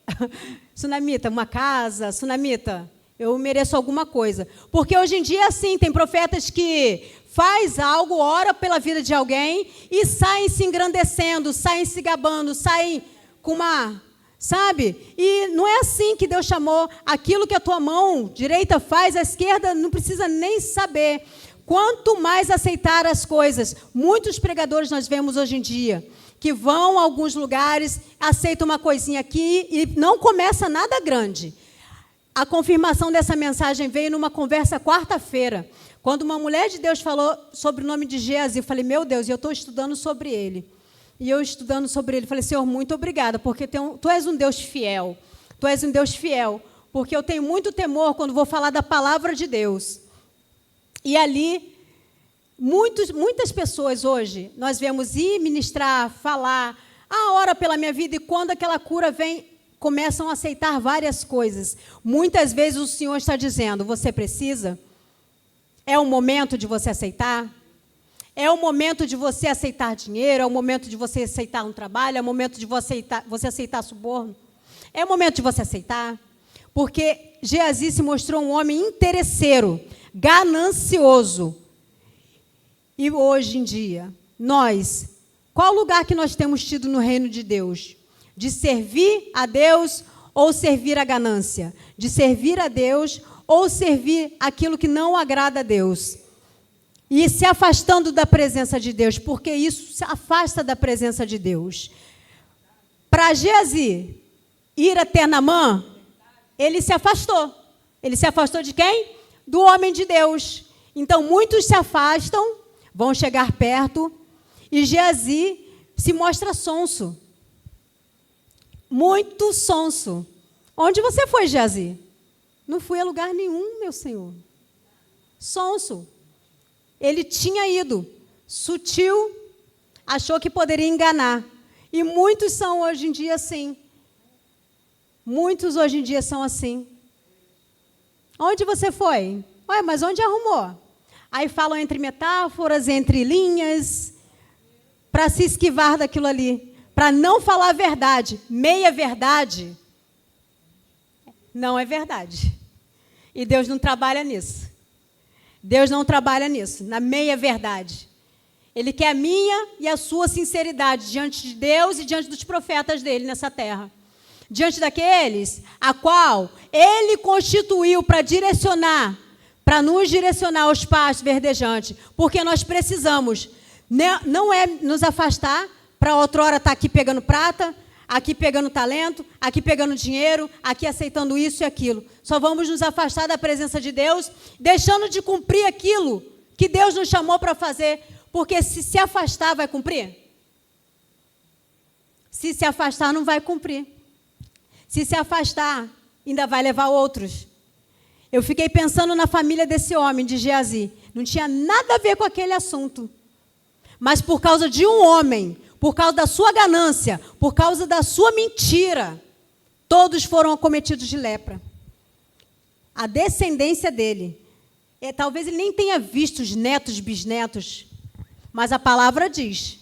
Sunamita, uma casa, Sunamita, eu mereço alguma coisa. Porque hoje em dia, assim, tem profetas que faz algo, ora pela vida de alguém e saem se engrandecendo, saem se gabando, saem com uma... Sabe? E não é assim que Deus chamou. Aquilo que a tua mão direita faz, a esquerda não precisa nem saber. Quanto mais aceitar as coisas. Muitos pregadores nós vemos hoje em dia, que vão a alguns lugares, aceitam uma coisinha aqui e não começa nada grande. A confirmação dessa mensagem veio numa conversa quarta-feira, quando uma mulher de Deus falou sobre o nome de Geazi. Eu falei, meu Deus, e eu estou estudando sobre ele. E eu estudando sobre ele, falei, Senhor, muito obrigada, porque Tu és um Deus fiel. Tu és um Deus fiel, porque eu tenho muito temor quando vou falar da palavra de Deus. E ali, muitas pessoas hoje, nós vemos ir ministrar, falar, ora pela minha vida, e quando aquela cura vem, começam a aceitar várias coisas. Muitas vezes o Senhor está dizendo, você precisa? É o momento de você aceitar? É o momento de você aceitar dinheiro, é o momento de você aceitar um trabalho, é o momento de você aceitar suborno. É o momento de você aceitar. Porque Geazi se mostrou um homem interesseiro, ganancioso. E hoje em dia, nós, qual lugar que nós temos tido no reino de Deus? De servir a Deus ou servir a ganância? De servir a Deus ou servir aquilo que não agrada a Deus? E se afastando da presença de Deus, porque isso se afasta da presença de Deus. Para Geazi ir até Naamã, ele se afastou. Ele se afastou de quem? Do homem de Deus. Então, muitos se afastam, vão chegar perto, e Geazi se mostra sonso. Muito sonso. Onde você foi, Geazi? Não fui a lugar nenhum, meu Senhor. Sonso. Ele tinha ido, sutil, achou que poderia enganar. E muitos são hoje em dia assim. Muitos hoje em dia são assim. Onde você foi? Ué, mas onde arrumou? Aí falam entre metáforas, entre linhas, para se esquivar daquilo ali. Para não falar a verdade. Meia verdade não é verdade. E Deus não trabalha nisso. Deus não trabalha nisso, na meia-verdade. Ele quer a minha e a sua sinceridade diante de Deus e diante dos profetas dele nessa terra. Diante daqueles a qual ele constituiu para direcionar, para nos direcionar aos pastos verdejantes. Porque nós precisamos, não é nos afastar para outrora estar aqui pegando prata, aqui pegando talento, aqui pegando dinheiro, aqui aceitando isso e aquilo. Só vamos nos afastar da presença de Deus, deixando de cumprir aquilo que Deus nos chamou para fazer. Porque se afastar, vai cumprir? Se afastar, não vai cumprir. Se afastar, ainda vai levar outros. Eu fiquei pensando na família desse homem, de Geazi. Não tinha nada a ver com aquele assunto. Mas por causa de um homem, por causa da sua ganância, por causa da sua mentira, todos foram acometidos de lepra. A descendência dele, talvez ele nem tenha visto os netos, bisnetos, mas a palavra diz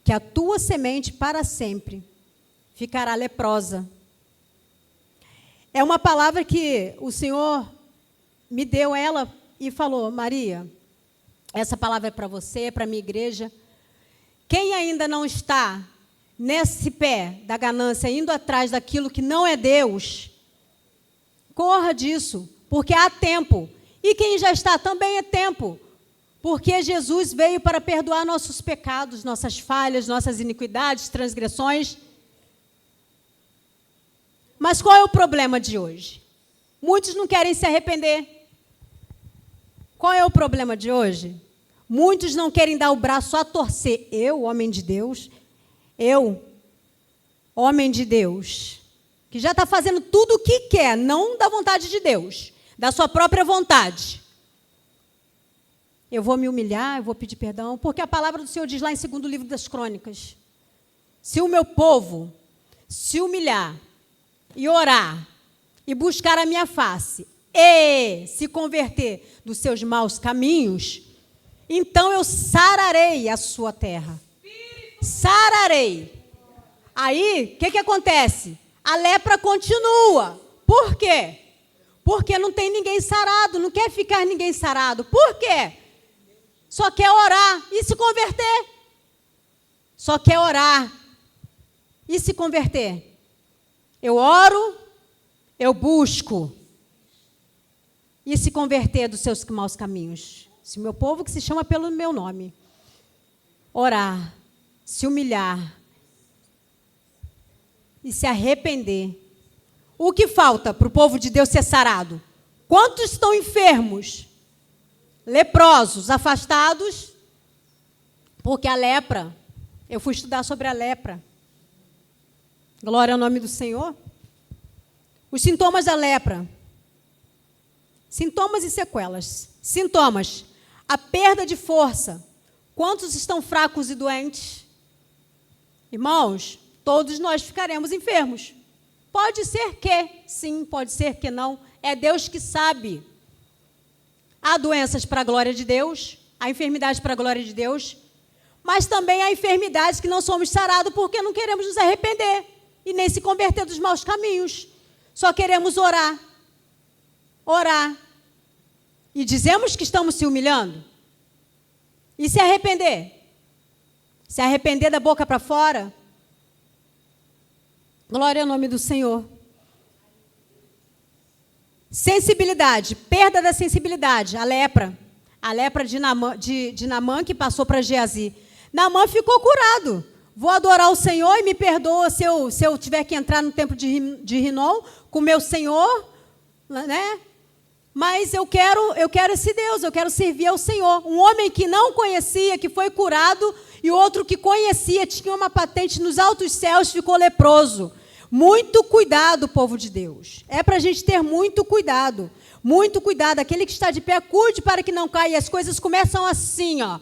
que a tua semente para sempre ficará leprosa. É uma palavra que o Senhor me deu ela e falou, Maria, essa palavra é para você, é para a minha igreja. Quem ainda não está nesse pé da ganância, indo atrás daquilo que não é Deus, corra disso, porque há tempo. E quem já está também é tempo, porque Jesus veio para perdoar nossos pecados, nossas falhas, nossas iniquidades, transgressões. Mas qual é o problema de hoje? Muitos não querem se arrepender. Qual é o problema de hoje? Muitos não querem dar o braço a torcer. Eu, homem de Deus, homem de Deus, que já está fazendo tudo o que quer, não da vontade de Deus, da sua própria vontade. Eu vou me humilhar, eu vou pedir perdão, porque a palavra do Senhor diz lá em 2º livro das Crônicas, se o meu povo se humilhar e orar e buscar a minha face e se converter dos seus maus caminhos, então eu sararei a sua terra. Sararei. Aí, o que acontece? A lepra continua. Por quê? Porque não tem ninguém sarado, não quer ficar ninguém sarado. Por quê? Só quer orar e se converter. Só quer orar e se converter. Eu oro, eu busco e se converter dos seus maus caminhos. Se o meu povo, que se chama pelo meu nome, orar, se humilhar e se arrepender. O que falta para o povo de Deus ser sarado? Quantos estão enfermos, leprosos, afastados? Porque a lepra, eu fui estudar sobre a lepra. Glória ao nome do Senhor. Os sintomas da lepra. Sintomas e sequelas. Sintomas: a perda de força. Quantos estão fracos e doentes? Irmãos, todos nós ficaremos enfermos. Pode ser que sim, pode ser que não. É Deus que sabe. Há doenças para a glória de Deus, há enfermidades para a glória de Deus, mas também há enfermidades que não somos sarados porque não queremos nos arrepender e nem se converter dos maus caminhos. Só queremos orar. Orar. E dizemos que estamos se humilhando. E se arrepender? Se arrepender da boca para fora? Glória ao nome do Senhor. Sensibilidade, perda da sensibilidade, a lepra. A lepra de Naamã que passou para Geazi. Naamã ficou curado. Vou adorar o Senhor e me perdoa se eu tiver que entrar no templo de Rinom com meu Senhor, né? Mas eu quero esse Deus, eu quero servir ao Senhor. Um homem que não conhecia, que foi curado, e outro que conhecia, tinha uma patente nos altos céus, ficou leproso. Muito cuidado, povo de Deus. É para a gente ter muito cuidado. Muito cuidado. Aquele que está de pé, cuide para que não caia. E as coisas começam assim, ó.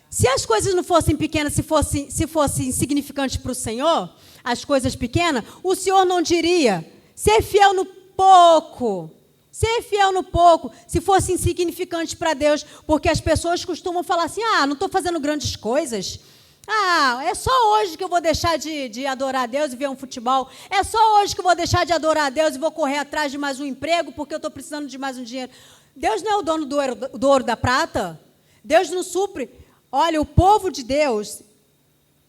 Se as coisas não fossem pequenas, se fossem insignificantes para o Senhor, as coisas pequenas, o Senhor não diria: ser fiel no pouco. Ser fiel no pouco, se fosse insignificante para Deus, porque as pessoas costumam falar assim: não estou fazendo grandes coisas. É só hoje que eu vou deixar de adorar a Deus e ver um futebol. É só hoje que eu vou deixar de adorar a Deus e vou correr atrás de mais um emprego, porque eu estou precisando de mais um dinheiro. Deus não é o dono do ouro da prata. Deus não supre. Olha, o povo de Deus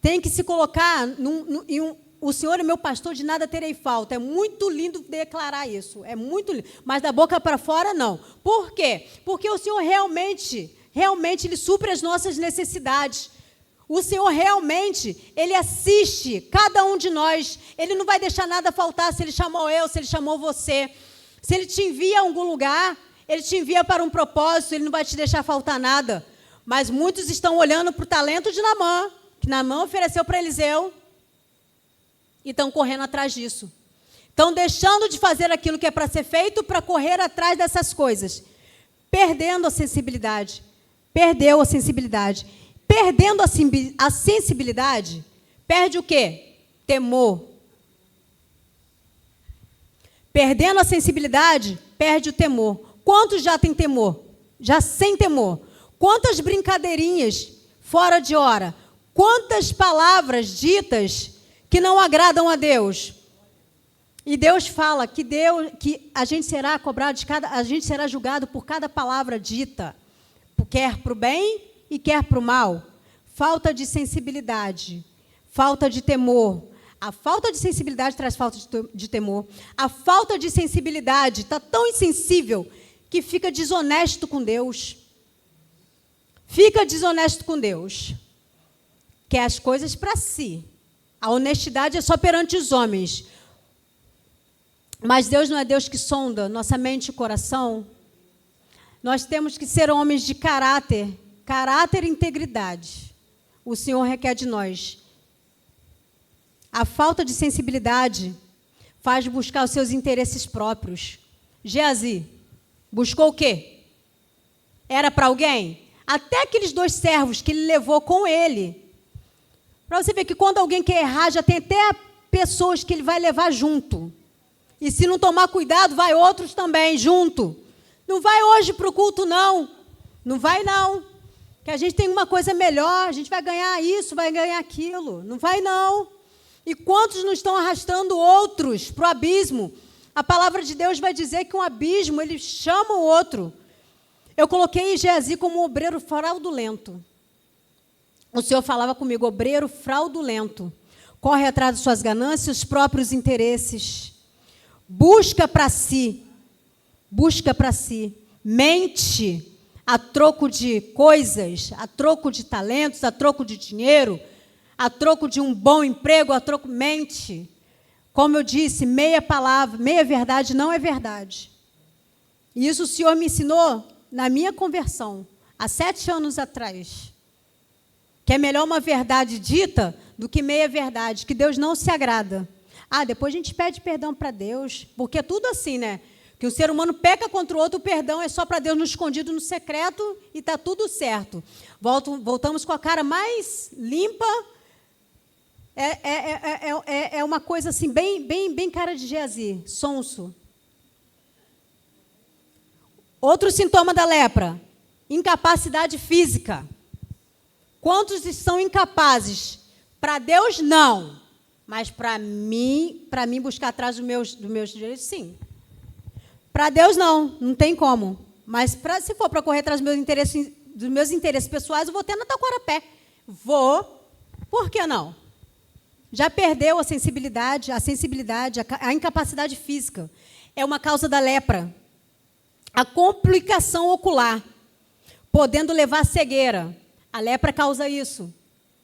tem que se colocar o Senhor é meu pastor, de nada terei falta. É muito lindo declarar isso. É muito lindo. Mas da boca para fora, não. Por quê? Porque o Senhor realmente, Ele supre as nossas necessidades. O Senhor realmente, Ele assiste cada um de nós. Ele não vai deixar nada faltar se Ele chamou eu, se Ele chamou você. Se Ele te envia a algum lugar, Ele te envia para um propósito, Ele não vai te deixar faltar nada. Mas muitos estão olhando para o talento de Naamã, que Naamã ofereceu para Eliseu, e estão correndo atrás disso. Estão deixando de fazer aquilo que é para ser feito para correr atrás dessas coisas. Perdendo a sensibilidade. Perdeu a sensibilidade. Perdendo a sensibilidade, perde o quê? Temor. Perdendo a sensibilidade, perde o temor. Quantos já têm temor? Já sem temor. Quantas brincadeirinhas fora de hora? Quantas palavras ditas que não agradam a Deus? E Deus fala que a gente será cobrado a gente será julgado por cada palavra dita, quer para o bem e quer para o mal. Falta de sensibilidade, falta de temor. A falta de sensibilidade traz falta de temor. A falta de sensibilidade está tão insensível que fica desonesto com Deus. Fica desonesto com Deus. Quer as coisas para si. A honestidade é só perante os homens. Mas Deus não é Deus que sonda nossa mente e coração. Nós temos que ser homens de caráter e integridade. O Senhor requer de nós. A falta de sensibilidade faz buscar os seus interesses próprios. Geazi buscou o quê? Era para alguém? Até aqueles 2 servos que ele levou com ele. Para você ver que quando alguém quer errar, já tem até pessoas que ele vai levar junto. E se não tomar cuidado, vai outros também junto. Não vai hoje para o culto, não. Não vai, não. Que a gente tem uma coisa melhor, a gente vai ganhar isso, vai ganhar aquilo. Não vai, não. E quantos não estão arrastando outros para o abismo? A palavra de Deus vai dizer que um abismo, ele chama o outro. Eu coloquei Geazi como um obreiro fraudulento. O Senhor falava comigo, obreiro fraudulento. Corre atrás de suas ganâncias, os próprios interesses. Busca para si, mente a troco de coisas, a troco de talentos, a troco de dinheiro, a troco de um bom emprego, a troco mente. Como eu disse, meia palavra, meia verdade não é verdade. E isso o Senhor me ensinou na minha conversão, há 7 anos atrás. Que é melhor uma verdade dita do que meia verdade, que Deus não se agrada. Depois a gente pede perdão para Deus, porque é tudo assim, né? Que o ser humano peca contra o outro, o perdão é só para Deus no escondido, no secreto, e está tudo certo. Voltamos com a cara mais limpa. É uma coisa assim, bem cara de Geazi, sonso. Outro sintoma da lepra, incapacidade física. Quantos estão incapazes? Para Deus, não. Mas para mim buscar atrás dos meus direitos, sim. Para Deus, não tem como. Mas se for para correr atrás dos meus interesses pessoais, eu vou ter na Taquarapé. Vou. Por que não? Já perdeu a sensibilidade, a incapacidade física. É uma causa da lepra. A complicação ocular, podendo levar à cegueira. A lepra causa isso.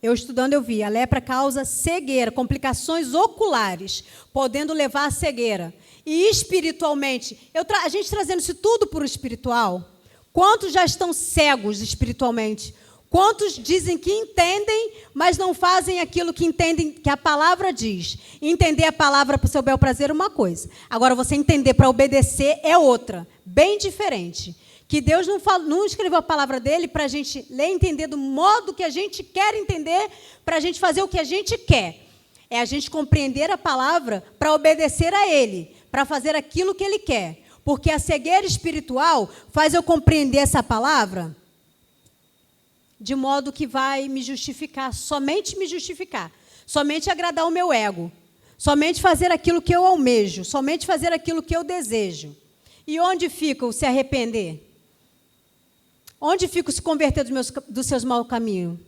Eu estudando, eu vi. A lepra causa cegueira, complicações oculares, podendo levar à cegueira. E espiritualmente, a gente trazendo isso tudo para o espiritual, quantos já estão cegos espiritualmente? Quantos dizem que entendem, mas não fazem aquilo que entendem, que a palavra diz? Entender a palavra para o seu bel prazer é uma coisa. Agora, você entender para obedecer é outra, bem diferente. Que Deus não escreveu a palavra dele para a gente ler e entender do modo que a gente quer entender, para a gente fazer o que a gente quer. É a gente compreender a palavra para obedecer a ele, para fazer aquilo que ele quer. Porque a cegueira espiritual faz eu compreender essa palavra de modo que vai me justificar, somente agradar o meu ego, somente fazer aquilo que eu almejo, somente fazer aquilo que eu desejo. E onde fica o se arrepender? Onde fica o se converter dos seus maus caminhos?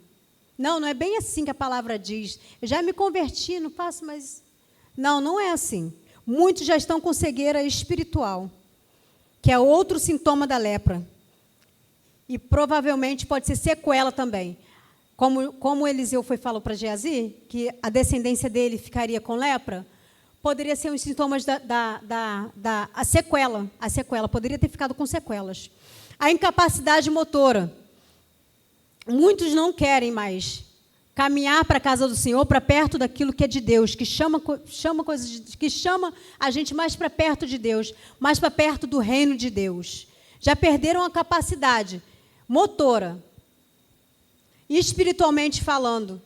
Não é bem assim que a palavra diz. Eu já me converti, não faço mais... Não é assim. Muitos já estão com cegueira espiritual, que é outro sintoma da lepra. E provavelmente pode ser sequela também. Como Eliseu falou para Geazi, que a descendência dele ficaria com lepra, poderia ser os sintomas a sequela. A sequela, poderia ter ficado com sequelas. A incapacidade motora. Muitos não querem mais caminhar para a casa do Senhor, para perto daquilo que é de Deus, que chama a gente mais para perto de Deus, mais para perto do reino de Deus. Já perderam a capacidade motora. E espiritualmente falando,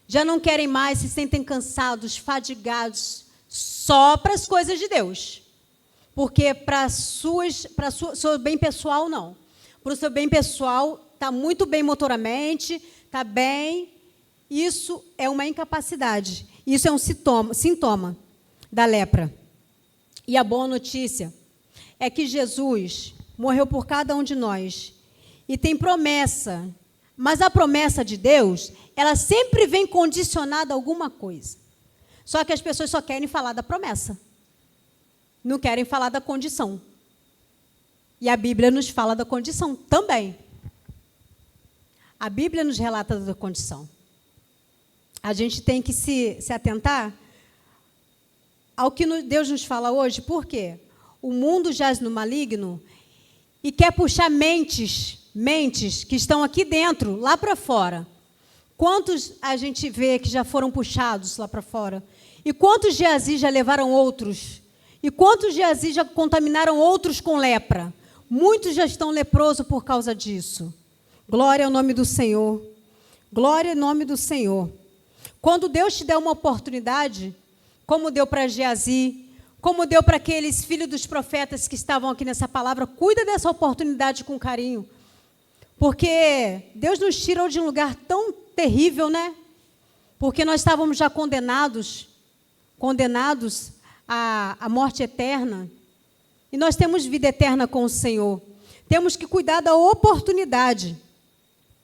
já não querem mais, se sentem cansados, fadigados, só para as coisas de Deus. Porque para o seu bem pessoal, não. Para o seu bem pessoal, está muito bem motoramente, está bem. Isso é uma incapacidade. Isso é um sintoma da lepra. E a boa notícia é que Jesus morreu por cada um de nós. E tem promessa. Mas a promessa de Deus, ela sempre vem condicionada a alguma coisa. Só que as pessoas só querem falar da promessa. Não querem falar da condição. E a Bíblia nos fala da condição também. A Bíblia nos relata da condição. A gente tem que se atentar ao que Deus nos fala hoje. Por quê? O mundo jaz no maligno e quer puxar mentes que estão aqui dentro, lá para fora. Quantos a gente vê que já foram puxados lá para fora? E quantos Geazi já levaram outros? E quantos Geazi já contaminaram outros com lepra? Muitos já estão leprosos por causa disso. Glória ao nome do Senhor. Glória ao nome do Senhor. Quando Deus te der uma oportunidade, como deu para Geazi, como deu para aqueles filhos dos profetas que estavam aqui nessa palavra, cuida dessa oportunidade com carinho. Porque Deus nos tirou de um lugar tão terrível, né? Porque nós estávamos já condenados à morte eterna. E nós temos vida eterna com o Senhor. Temos que cuidar da oportunidade.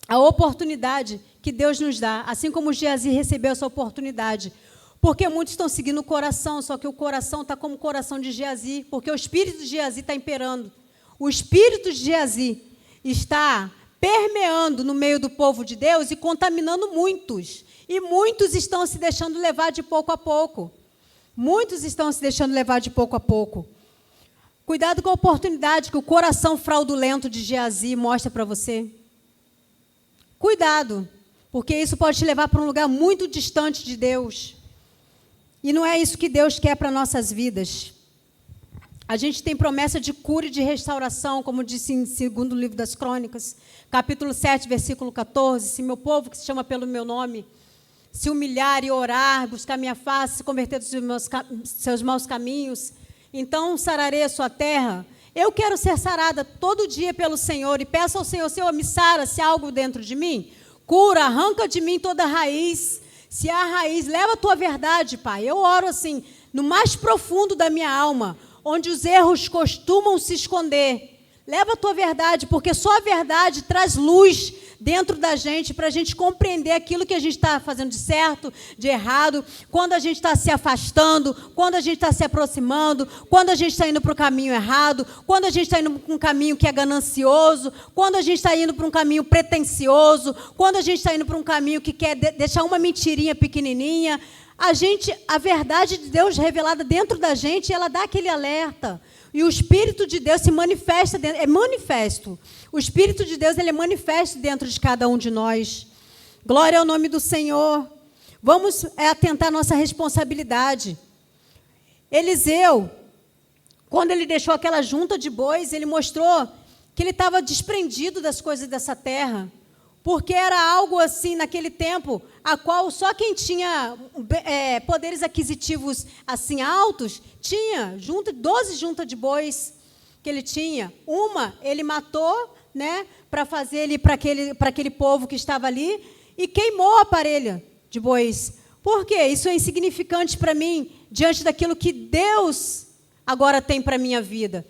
A oportunidade que Deus nos dá. Assim como Geazi recebeu essa oportunidade. Porque muitos estão seguindo o coração, só que o coração está como o coração de Geazi. Porque o espírito de Geazi está imperando. O espírito de Geazi está permeando no meio do povo de Deus e contaminando muitos. E muitos estão se deixando levar de pouco a pouco. Muitos estão se deixando levar de pouco a pouco. Cuidado com a oportunidade que o coração fraudulento de Geazi mostra para você. Cuidado, porque isso pode te levar para um lugar muito distante de Deus. E não é isso que Deus quer para nossas vidas. A gente tem promessa de cura e de restauração, como disse em 2º livro das Crônicas, capítulo 7, versículo 14. Se meu povo, que se chama pelo meu nome, se humilhar e orar, buscar minha face, se converter dos seus maus caminhos, então sararei a sua terra. Eu quero ser sarada todo dia pelo Senhor e peço ao Senhor, Senhor, me sara se há algo dentro de mim. Cura, arranca de mim toda raiz. Se há raiz, leva a tua verdade, Pai. Eu oro assim, no mais profundo da minha alma, onde os erros costumam se esconder. Leva a tua verdade, porque só a verdade traz luz dentro da gente, para a gente compreender aquilo que a gente está fazendo de certo, de errado, quando a gente está se afastando, quando a gente está se aproximando, quando a gente está indo para o caminho errado, quando a gente está indo para um caminho que é ganancioso, quando a gente está indo para um caminho pretensioso, quando a gente está indo para um caminho que quer deixar uma mentirinha pequenininha. A verdade de Deus revelada dentro da gente, ela dá aquele alerta. E o Espírito de Deus se manifesta, é manifesto. O Espírito de Deus, ele é manifesto dentro de cada um de nós. Glória ao nome do Senhor. Vamos atentar à nossa responsabilidade. Eliseu, quando ele deixou aquela junta de bois, ele mostrou que ele estava desprendido das coisas dessa terra. Porque era algo assim, naquele tempo, a qual só quem tinha poderes aquisitivos assim altos, tinha 12 juntas de bois que ele tinha. Uma, ele matou, né, para fazer ele para aquele povo que estava ali, e queimou a parelha de bois. Por quê? Isso é insignificante para mim, diante daquilo que Deus agora tem para a minha vida.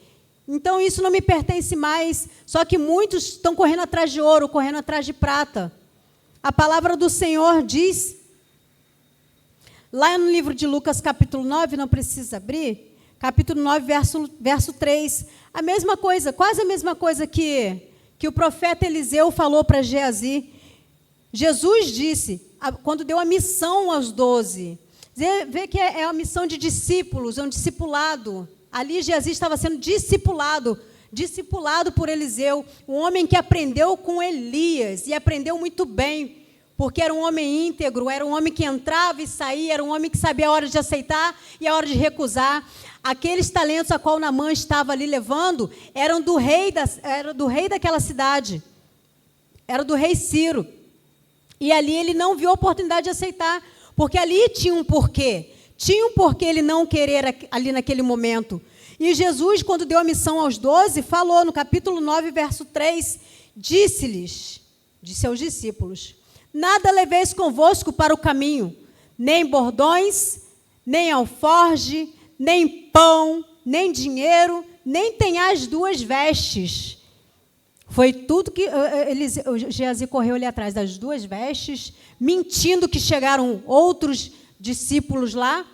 Então, isso não me pertence mais. Só que muitos estão correndo atrás de ouro, correndo atrás de prata. A palavra do Senhor diz, lá no livro de Lucas, capítulo 9, não precisa abrir, capítulo 9, verso 3, a mesma coisa, quase a mesma coisa que o profeta Eliseu falou para Geazi. Jesus disse, quando deu a missão aos 12, vê que é a missão de discípulos, é um discipulado. Ali Geazi estava sendo discipulado por Eliseu, um homem que aprendeu com Elias, e aprendeu muito bem, porque era um homem íntegro, era um homem que entrava e saía, era um homem que sabia a hora de aceitar e a hora de recusar. Aqueles talentos a qual Naamã estava ali levando, eram do rei daquela cidade, era do rei Ciro. E ali ele não viu a oportunidade de aceitar, porque ali tinha um porquê. Tinha um porquê ele não querer ali naquele momento. E Jesus, quando deu a missão aos 12, falou no capítulo 9, verso 3, disse aos discípulos, nada leveis convosco para o caminho, nem bordões, nem alforge, nem pão, nem dinheiro, nem tenhais 2 vestes. Foi tudo que Geazi correu ali atrás das 2 vestes, mentindo que chegaram outros discípulos lá,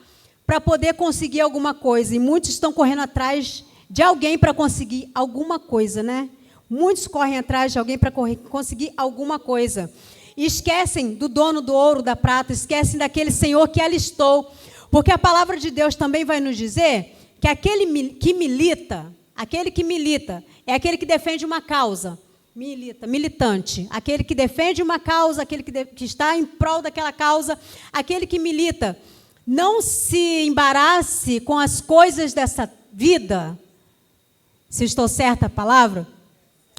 para poder conseguir alguma coisa. E muitos estão correndo atrás de alguém para conseguir alguma coisa, né? Muitos correm atrás de alguém para conseguir alguma coisa. E esquecem do dono do ouro, da prata, esquecem daquele Senhor que alistou. Porque a palavra de Deus também vai nos dizer que aquele que milita é aquele que defende uma causa. Militante. Aquele que defende uma causa, aquele que está em prol daquela causa, aquele que milita. Não se embarace com as coisas dessa vida. Se estou certa a palavra?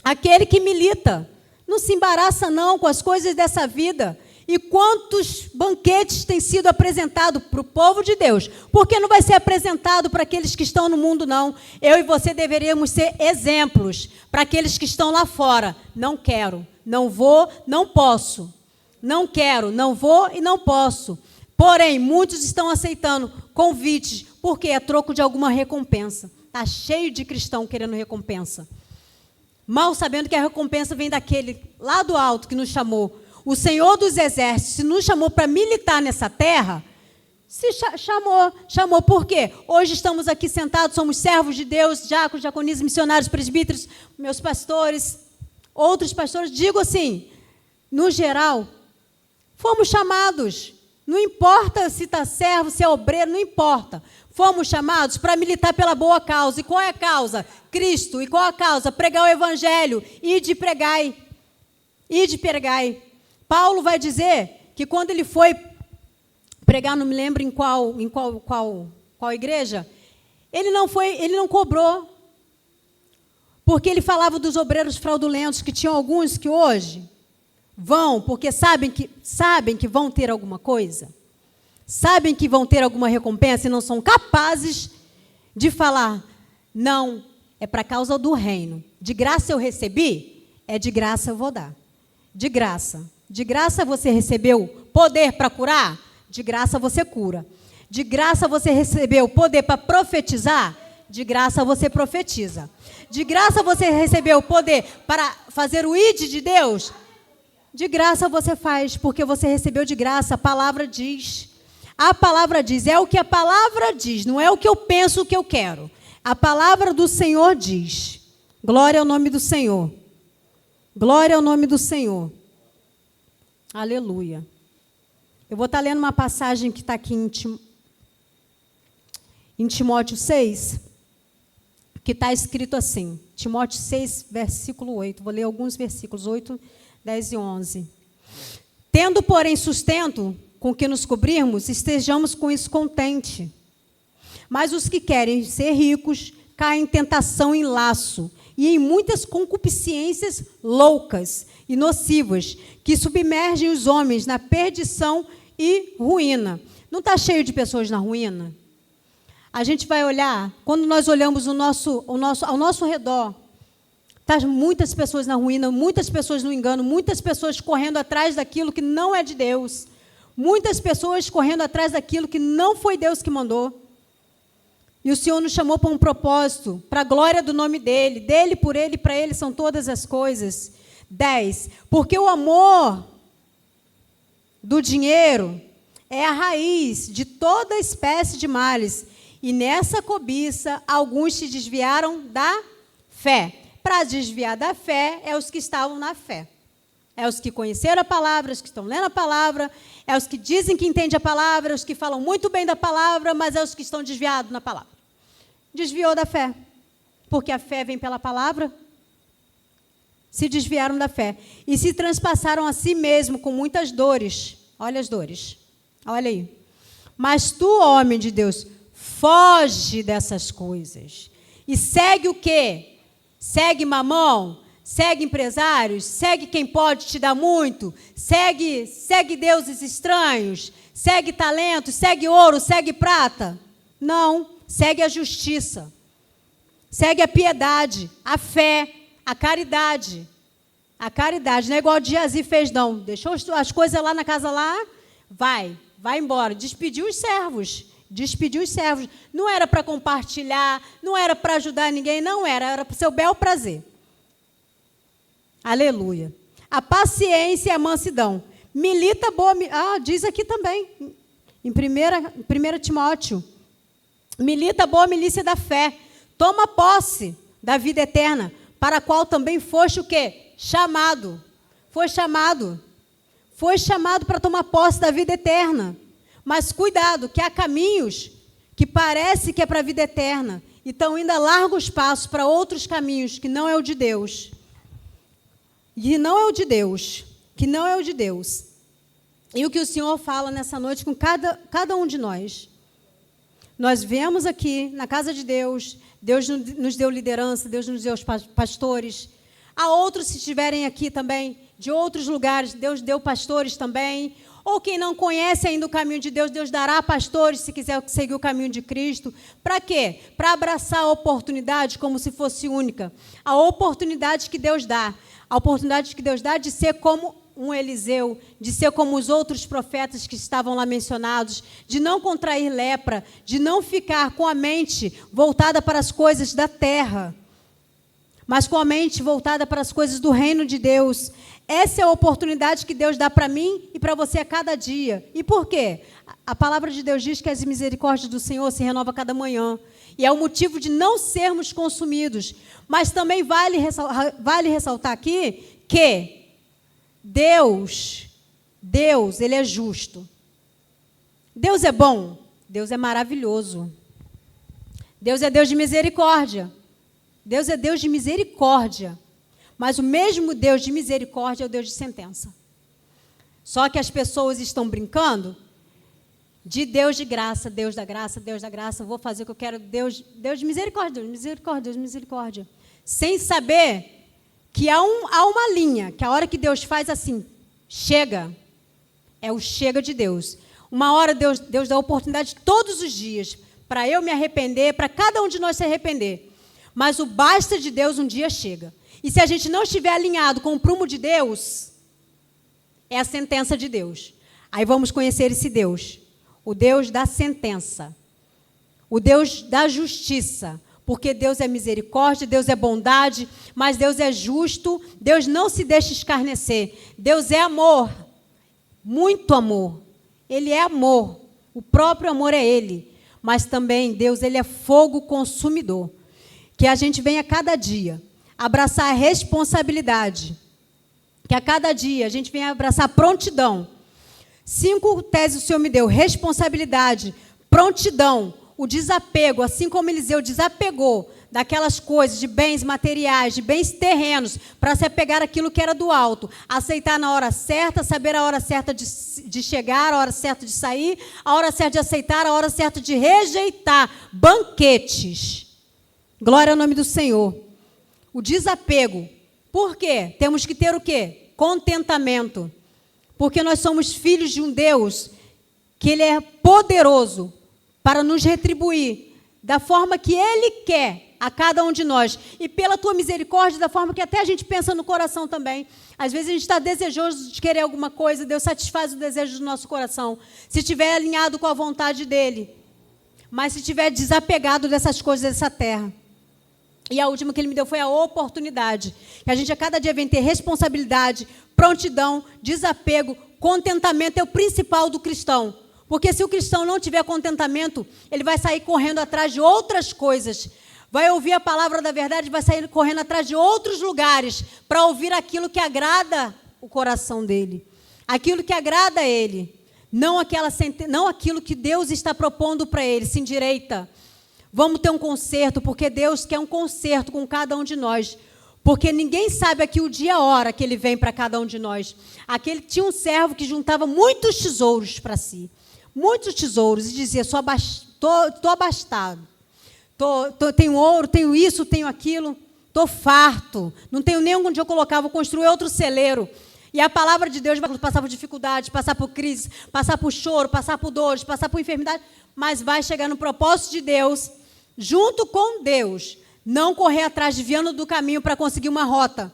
Aquele que milita. Não se embaraça não com as coisas dessa vida. E quantos banquetes têm sido apresentados para o povo de Deus? Porque não vai ser apresentado para aqueles que estão no mundo, não. Eu e você deveríamos ser exemplos para aqueles que estão lá fora. Não quero, não vou, não posso. Não quero, não vou e não posso. Porém, muitos estão aceitando convites, porque é troco de alguma recompensa. Está cheio de cristão querendo recompensa. Mal sabendo que a recompensa vem daquele lá do alto que nos chamou. O Senhor dos Exércitos, se nos chamou para militar nessa terra, se chamou por quê? Hoje estamos aqui sentados, somos servos de Deus, diáconos, diaconisas, missionários, presbíteros, meus pastores, outros pastores. Digo assim, no geral, fomos chamados. Não importa se está servo, se é obreiro, não importa. Fomos chamados para militar pela boa causa. E qual é a causa? Cristo. E qual a causa? Pregar o Evangelho. Ide pregai. Ide pregai. Paulo vai dizer que quando ele foi pregar, não me lembro em qual igreja, ele não cobrou. Porque ele falava dos obreiros fraudulentos, que tinham alguns que hoje vão, porque sabem que vão ter alguma coisa, sabem que vão ter alguma recompensa e não são capazes de falar, não, é para causa do reino. De graça eu recebi, é de graça eu vou dar. De graça. De graça você recebeu poder para curar? De graça você cura. De graça você recebeu poder para profetizar? De graça você profetiza. De graça você recebeu poder para fazer o ide de Deus? De graça você faz, porque você recebeu de graça. A palavra diz. A palavra diz. É o que a palavra diz, não é o que eu penso, o que eu quero. A palavra do Senhor diz. Glória ao nome do Senhor. Glória ao nome do Senhor. Aleluia. Eu vou estar lendo uma passagem que está aqui em Timóteo 6, que está escrito assim. Timóteo 6, versículo 8. Vou ler alguns versículos, 8, 10 e 11. Tendo, porém, sustento com que nos cobrirmos, estejamos com isso contente. Mas os que querem ser ricos caem em tentação e laço, e em muitas concupiscências loucas e nocivas, que submergem os homens na perdição e ruína. Não está cheio de pessoas na ruína? A gente vai olhar, quando nós olhamos ao nosso redor, tá muitas pessoas na ruína, muitas pessoas no engano, muitas pessoas correndo atrás daquilo que não é de Deus, muitas pessoas correndo atrás daquilo que não foi Deus que mandou. E o Senhor nos chamou para um propósito, para a glória do nome dEle. Dele, por Ele, para Ele são todas as coisas. 10. Porque o amor do dinheiro é a raiz de toda espécie de males. E nessa cobiça, alguns se desviaram da fé. Para desviar da fé, é os que estavam na fé. É os que conheceram a palavra, os que estão lendo a palavra, é os que dizem que entendem a palavra, os que falam muito bem da palavra, mas é os que estão desviados na palavra. Desviou da fé, porque a fé vem pela palavra. Se desviaram da fé e se transpassaram a si mesmo com muitas dores. Olha as dores, olha aí. Mas tu, homem de Deus, foge dessas coisas e segue o quê? Segue mamão, segue empresários, segue quem pode te dar muito, segue deuses estranhos, segue talentos, segue ouro, segue prata. Não, segue a justiça, segue a piedade, a fé, a caridade. A caridade, não é igual o Geazi fez, não. Deixou as coisas lá na casa lá, vai embora. Despediu os servos. Não era para compartilhar, não era para ajudar ninguém, não era para o seu bel prazer. Aleluia. A paciência e a mansidão. Milita boa... diz aqui também, em 1 Timóteo. Milita a boa milícia da fé. Toma posse da vida eterna, para a qual também foste o quê? Chamado. Foi chamado para tomar posse da vida eterna. Mas cuidado, que há caminhos que parece que é para a vida eterna, e estão indo a largos passos para outros caminhos que não é o de Deus. E não é o de Deus, que não é o de Deus. E o que o Senhor fala nessa noite com cada um de nós. Nós viemos aqui na casa de Deus, Deus nos deu liderança, Deus nos deu os pastores. Há outros, se estiverem aqui também, de outros lugares, Deus deu pastores também. Ou quem não conhece ainda o caminho de Deus, Deus dará pastores se quiser seguir o caminho de Cristo. Para quê? Para abraçar a oportunidade como se fosse única. A oportunidade que Deus dá. A oportunidade que Deus dá de ser como um Eliseu, de ser como os outros profetas que estavam lá mencionados, de não contrair lepra, de não ficar com a mente voltada para as coisas da terra, mas com a mente voltada para as coisas do reino de Deus. Essa é a oportunidade que Deus dá para mim e para você a cada dia. E por quê? A palavra de Deus diz que as misericórdias do Senhor se renovam a cada manhã. E é o motivo de não sermos consumidos. Mas também vale ressaltar aqui que Deus, Ele é justo. Deus é bom. Deus é maravilhoso. Deus é Deus de misericórdia. Deus é Deus de misericórdia. Mas o mesmo Deus de misericórdia é o Deus de sentença. Só que as pessoas estão brincando de Deus de graça, Deus da graça, Deus da graça, eu vou fazer o que eu quero, Deus de misericórdia, Deus de misericórdia, Deus de misericórdia. Sem saber que há uma linha, que a hora que Deus faz assim, chega, é o chega de Deus. Uma hora Deus dá oportunidade todos os dias para eu me arrepender, para cada um de nós se arrepender. Mas o basta de Deus um dia chega. E se a gente não estiver alinhado com o prumo de Deus, é a sentença de Deus. Aí vamos conhecer esse Deus. O Deus da sentença. O Deus da justiça. Porque Deus é misericórdia, Deus é bondade, mas Deus é justo, Deus não se deixa escarnecer. Deus é amor. Muito amor. Ele é amor. O próprio amor é Ele. Mas também Deus, Ele é fogo consumidor. Que a gente venha cada dia abraçar a responsabilidade. Que a cada dia a gente venha abraçar prontidão. 5 teses o Senhor me deu. Responsabilidade, prontidão, o desapego, assim como Eliseu desapegou daquelas coisas, de bens materiais, de bens terrenos, para se apegar àquilo que era do alto. Aceitar na hora certa, saber a hora certa de chegar, a hora certa de sair, a hora certa de aceitar, a hora certa de rejeitar. Banquetes. Glória ao nome do Senhor. O desapego. Por quê? Temos que ter o quê? Contentamento. Porque nós somos filhos de um Deus que Ele é poderoso para nos retribuir da forma que Ele quer a cada um de nós. E pela Tua misericórdia, da forma que até a gente pensa no coração também. Às vezes a gente está desejoso de querer alguma coisa, Deus satisfaz o desejo do nosso coração. Se estiver alinhado com a vontade dEle. Mas se estiver desapegado dessas coisas dessa terra. E a última que Ele me deu foi a oportunidade. Que a gente a cada dia vem ter responsabilidade, prontidão, desapego, contentamento é o principal do cristão. Porque se o cristão não tiver contentamento, ele vai sair correndo atrás de outras coisas. Vai ouvir a palavra da verdade, vai sair correndo atrás de outros lugares para ouvir aquilo que agrada o coração dele. Aquilo que agrada a ele. Não aquilo que Deus está propondo para ele, se endireita. Vamos ter um concerto, porque Deus quer um concerto com cada um de nós. Porque ninguém sabe aqui o dia e a hora que Ele vem para cada um de nós. Tinha um servo que juntava muitos tesouros para si. Muitos tesouros. E dizia, estou abastado. Tenho ouro, tenho isso, tenho aquilo. Estou farto. Não tenho nem onde eu colocar, vou construir outro celeiro. E a palavra de Deus vai passar por dificuldades, passar por crise, passar por choro, passar por dores, passar por enfermidade. Mas vai chegar no propósito de Deus, junto com Deus. Não correr atrás, desviando do caminho para conseguir uma rota.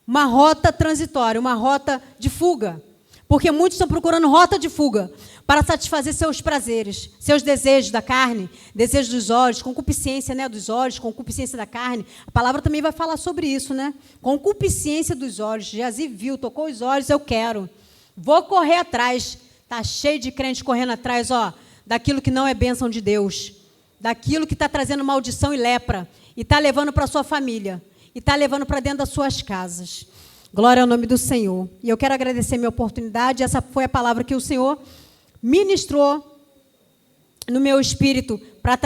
Uma rota transitória, uma rota de fuga. Porque muitos estão procurando rota de fuga para satisfazer seus prazeres, seus desejos da carne, desejos dos olhos, concupiscência, né, dos olhos, concupiscência da carne. A palavra também vai falar sobre isso, né? Concupiscência dos olhos. Jazi viu, tocou os olhos, eu quero. Vou correr atrás. Está cheio de crente correndo atrás, daquilo que não é bênção de Deus. Daquilo que está trazendo maldição e lepra. E está levando para a sua família. E está levando para dentro das suas casas. Glória ao nome do Senhor. E eu quero agradecer a minha oportunidade. Essa foi a palavra que o Senhor ministrou no meu espírito para